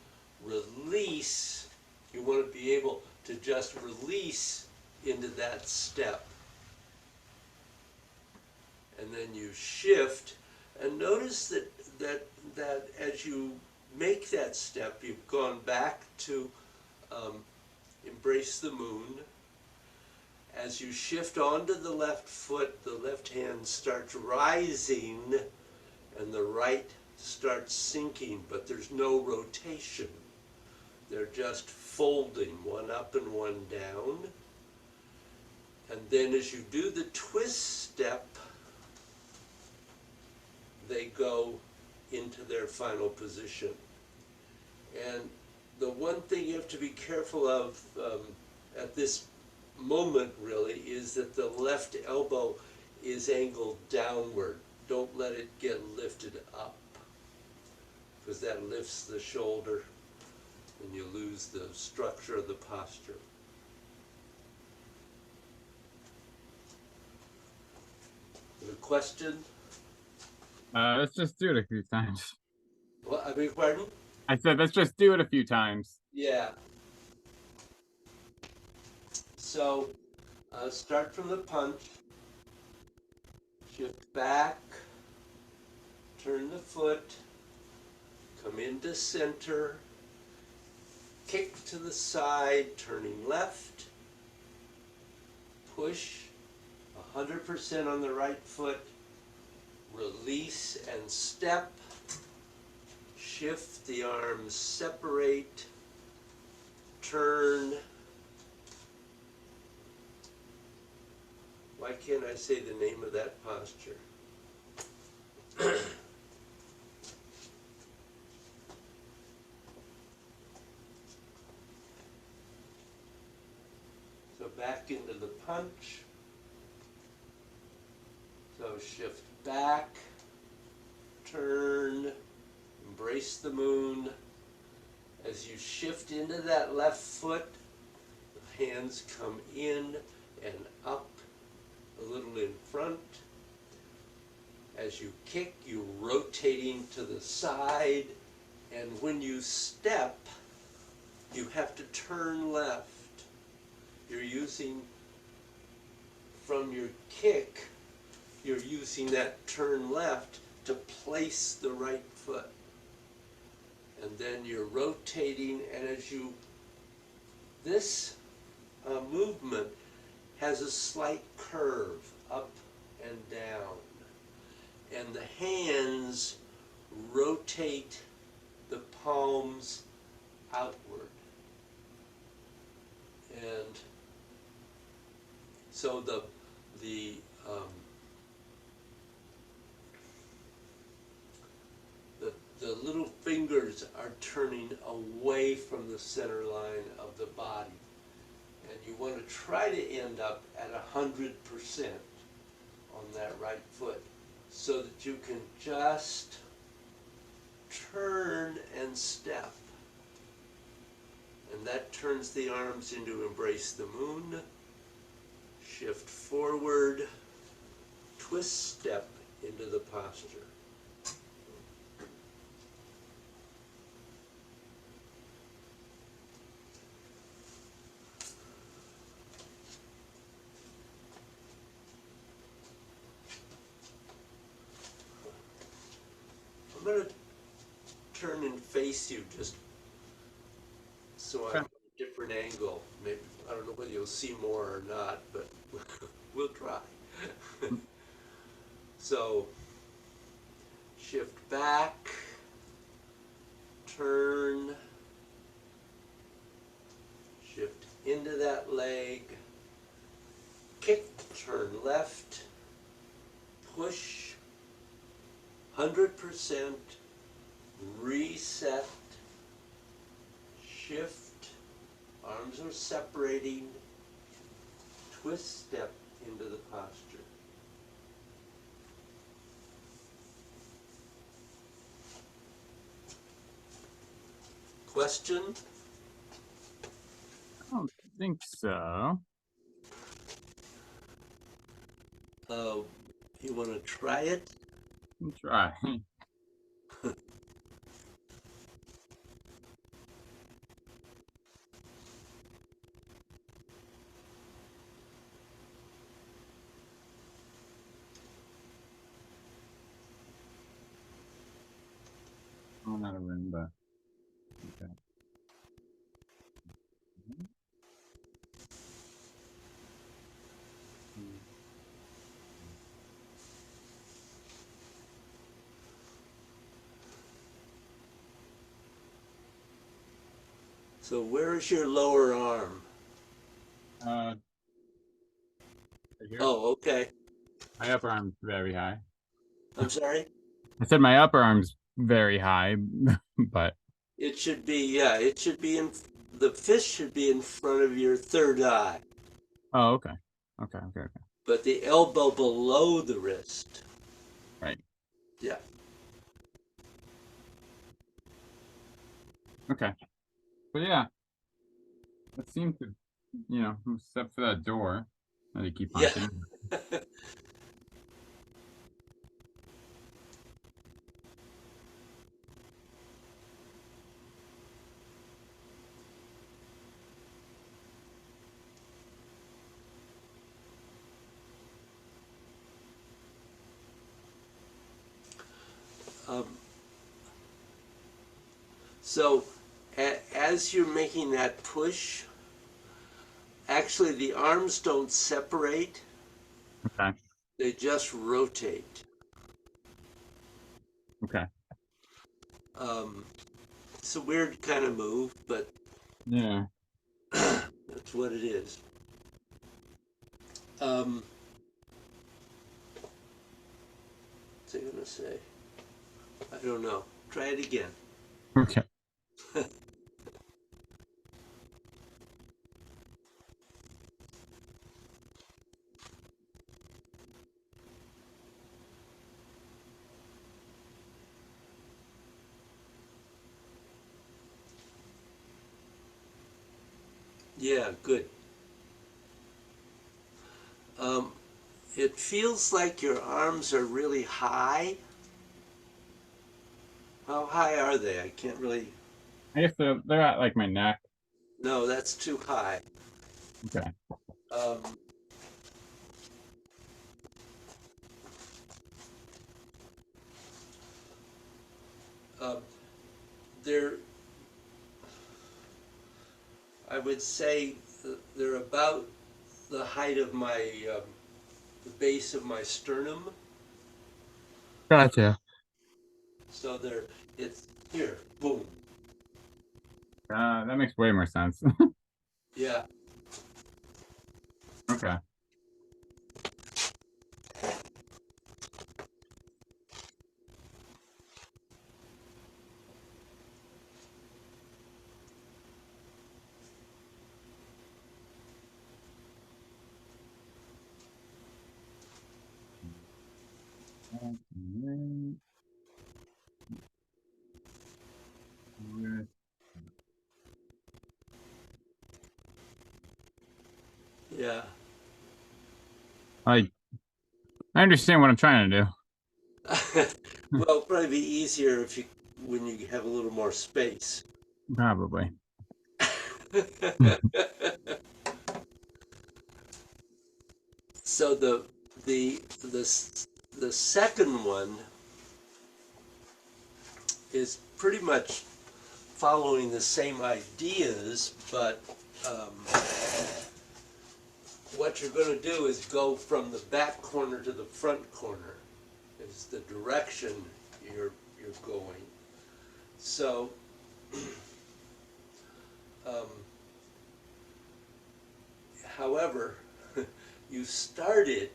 release, you want to be able to just release into that step. And then you shift, and notice that as you make that step, you've gone back to embrace the moon. As you shift onto the left foot, the left hand starts rising and the right starts sinking, but there's no rotation. They're just folding, one up and one down. And then as you do the twist step, they go into their final position. And the one thing you have to be careful of at this moment really is that the left elbow is angled downward. Don't let it get lifted up, because that lifts the shoulder and you lose the structure of the posture. The question? Let's just do it a few times. What, I beg your pardon? I said, let's just do it a few times. Yeah. So, start from the punch, shift back, turn the foot, come into center, kick to the side, turning left, push 100% on the right foot, release and step, shift the arms, separate, turn. Why can't I say the name of that posture? So back into the punch. So shift back, turn, embrace the moon. As you shift into that left foot, the hands come in and up, a little in front. As you kick, you're rotating to the side, and when you step, you have to turn left. You're using, from your kick, you're using that turn left to place the right foot. And then you're rotating, and as you, this movement has a slight curve up and down. And the hands rotate the palms outward. And so the um, the little fingers are turning away from the center line of the body. And you want to try to end up at 100% on that right foot so that you can just turn and step. And that turns the arms into embrace the moon, shift forward, twist step into the posture. I'm going to turn and face you just so I'm at a different angle. Maybe, I don't know whether you'll see more or not, but we'll try. So, shift back, turn, shift into that leg, kick, turn left, push, 100%, reset, shift, arms are separating, twist step into the posture. Question? I don't think so. You want to try it? I'll try. I'm not a Roomba. Okay. So where is your lower arm? Right here. Oh, okay. My upper arm's very high. I'm sorry? I said my upper arm's very high, but It should be, yeah, it should be the fist should be in front of your third eye, oh, okay. Okay. but the elbow below the wrist. Right. Yeah. Okay. But yeah, it seemed to, except for that door that you keep Yeah. punching. So as you're making that push, actually the arms don't separate, Okay. they just rotate. Okay. It's a weird kind of move, but Yeah. that's what it is. What's I gonna say? I don't know. Try it again. Okay. Yeah, good. It feels like your arms are really high. How high are they? I can't really. I guess they're at like my neck. No, that's too high. Okay. Um, they're, I would say, they're about the height of my, the base of my sternum. Gotcha. So it's here, boom. That makes way more sense. Yeah. Okay. Yeah. I I understand what I'm trying to do. Well, it'll probably be easier if you when you have a little more space. Probably. So the the second one is pretty much following the same ideas, but um, what you're going to do is go from the back corner to the front corner. Is the direction you're going. So, um, however, you started.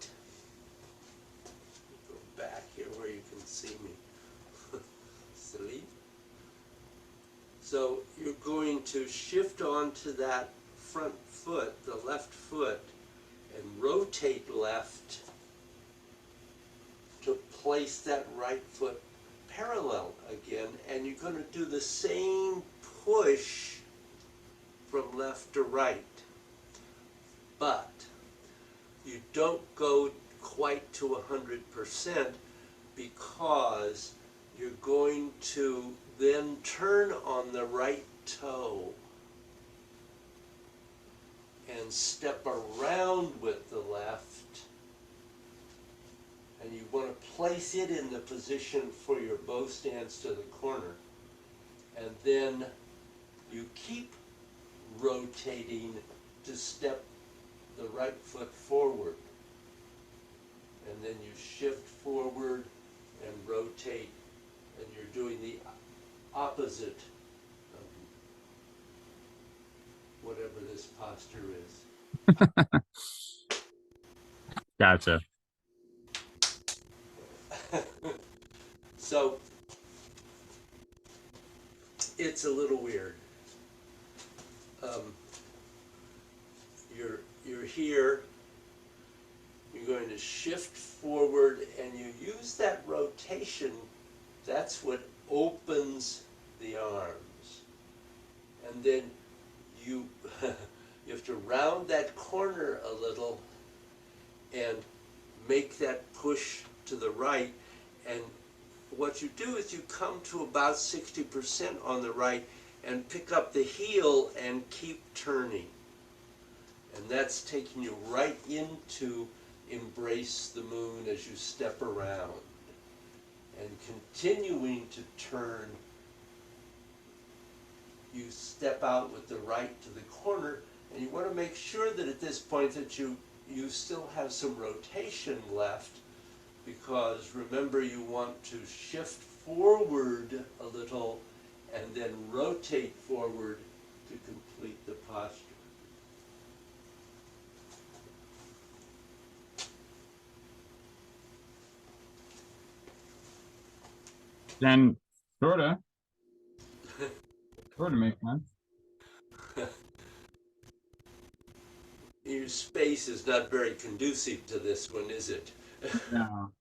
Go back here where you can see me. Silly. So you're going to shift onto that front foot, the left foot, and rotate left to place that right foot parallel again. And you're going to do the same push from left to right. But you don't go quite to 100% because you're going to then turn on the right toe and step around with the left, and you want to place it in the position for your bow stance to the corner, and then you keep rotating to step the right foot forward, and then you shift forward and rotate, and you're doing the opposite of whatever this posture is. Gotcha. So it's a little weird. You're here. You're going to shift forward, and you use that rotation. That's what opens the arms, and then you you have to round that corner a little and make that push to the right. And what you do is you come to about 60% on the right and pick up the heel and keep turning. And that's taking you right into embrace the moon as you step around. And continuing to turn, you step out with the right to the corner, and you want to make sure that at this point that you still have some rotation left, because remember, you want to shift forward a little and then rotate forward to complete the posture. Then sorta makes sense. Your space is not very conducive to this one, is it? No.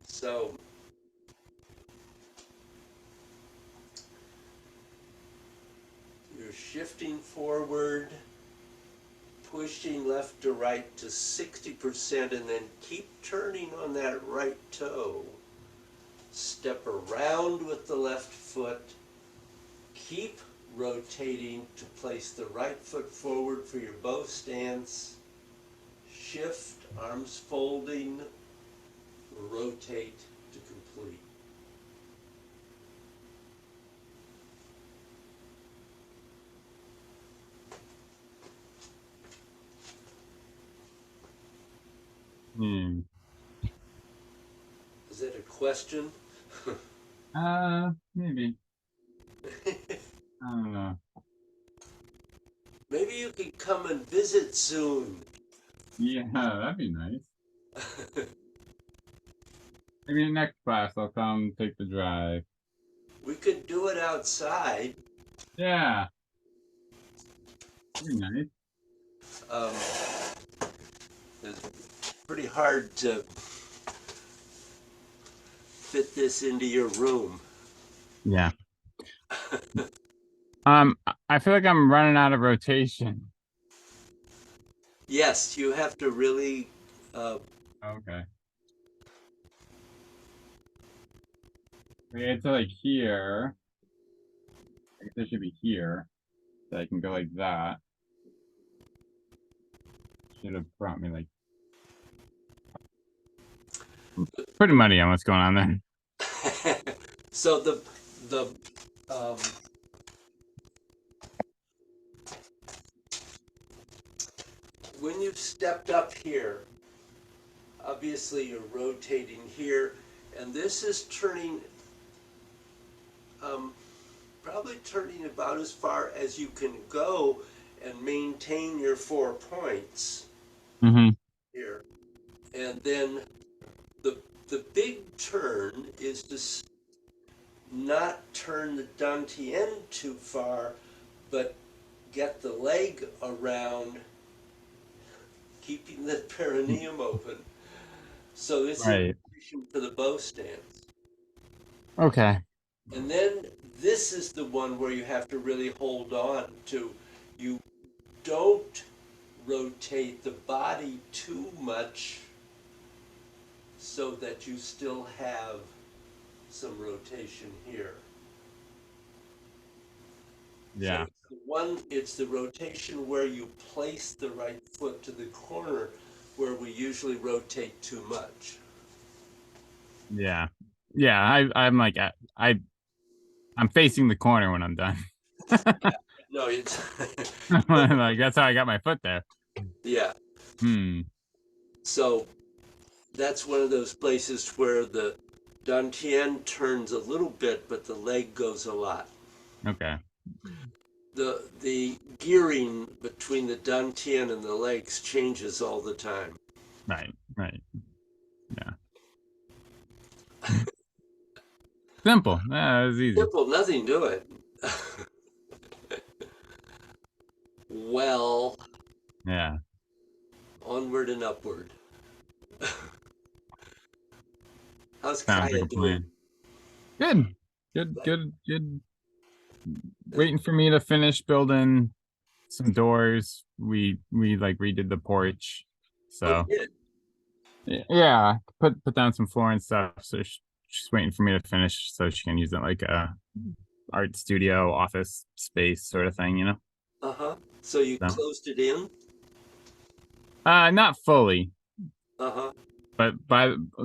So you're shifting forward, pushing left to right to 60%, and then keep turning on that right toe. Step around with the left foot, keep rotating to place the right foot forward for your bow stance, shift, arms folding, rotate to complete. Hmm. Is that a question? Uh, Maybe. I don't know. Maybe you could come and visit soon. Yeah, that'd be nice. Maybe next class I'll come take the drive. We could do it outside. Yeah, that'd be nice. Um, it's pretty hard to fit this into your room. Yeah. I feel like I'm running out of rotation. Yes, you have to really. Okay. We get to like here. I guess it should be here. So I can go like that. Should have brought me like pretty muddy on what's going on there. So the um, when you've stepped up here, obviously you're rotating here, and this is turning, probably turning about as far as you can go and maintain your 4 points Mm-hmm. here. And then the big turn is to not turn the dantian too far, but get the leg around, keeping the perineum open. So this Right. is position for the bow stance. Okay. And then this is the one where you have to really hold on to. You don't rotate the body too much so that you still have some rotation here. Yeah. So it's the rotation where you place the right foot to the corner where we usually rotate too much. Yeah. Yeah. I'm like I'm facing the corner when I'm done. No, it's Like that's how I got my foot there. yeah. Hmm. So that's one of those places where the dantian turns a little bit, but the leg goes a lot. Okay. The gearing between the dantian and the legs changes all the time. Right. Right. Yeah. Simple. Yeah, it was easy. Simple, nothing to it. Well, Yeah. onward and upward. How's Sounds like Kaya a doing? plan. Good. Good. Good. Good. Waiting for me to finish building some doors. We like redid the porch. Oh, So good. yeah, put down some floor and stuff. So she's waiting for me to finish so she can use it like a art studio office space sort of thing, you know? Uh-huh. So you So closed it in? not fully, Uh-huh. but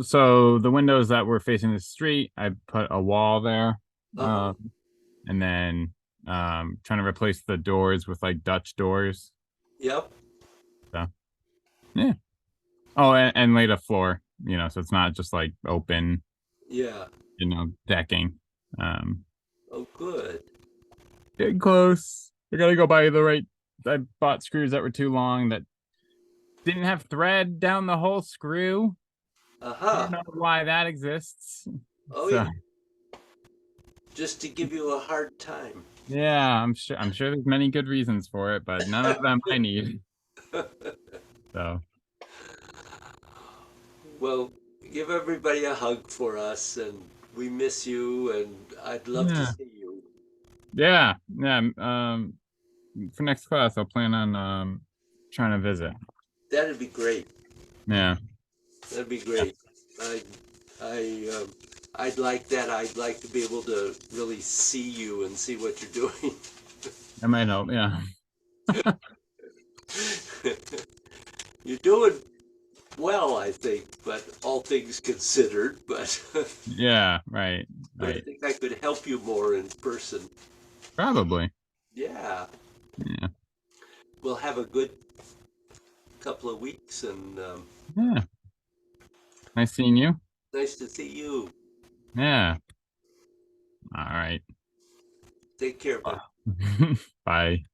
so the windows that were facing the street, I put a wall there. Uh-huh. And then trying to replace the doors with like Dutch doors. Yep. So yeah. Oh, and laid a floor, you know, so it's not just like open, Yeah. you know, decking. Um Oh, good. Getting close. I gotta go buy the right. I bought screws that were too long that didn't have thread down the whole screw. I don't Uh-huh. know why that exists. Oh, So yeah. Just to give you a hard time. yeah, I'm sure there's many good reasons for it, but none of them I need. So Well, give everybody a hug for us, and we miss you, and I'd love to yeah. see you. Yeah. Yeah. For next class I'll plan on trying to visit. That'd be great. Yeah. That'd be Yeah. great. I, I'd like that. I'd like to be able to really see you and see what you're doing. That might help. Yeah. You're doing well, I think, but all things considered, but Yeah, right. but I Right. think I could help you more in person. Probably. Yeah. Yeah. We'll have a good couple of weeks, and Yeah. Nice seeing you. nice to see you. Yeah. All right. Take care, bud. Bye.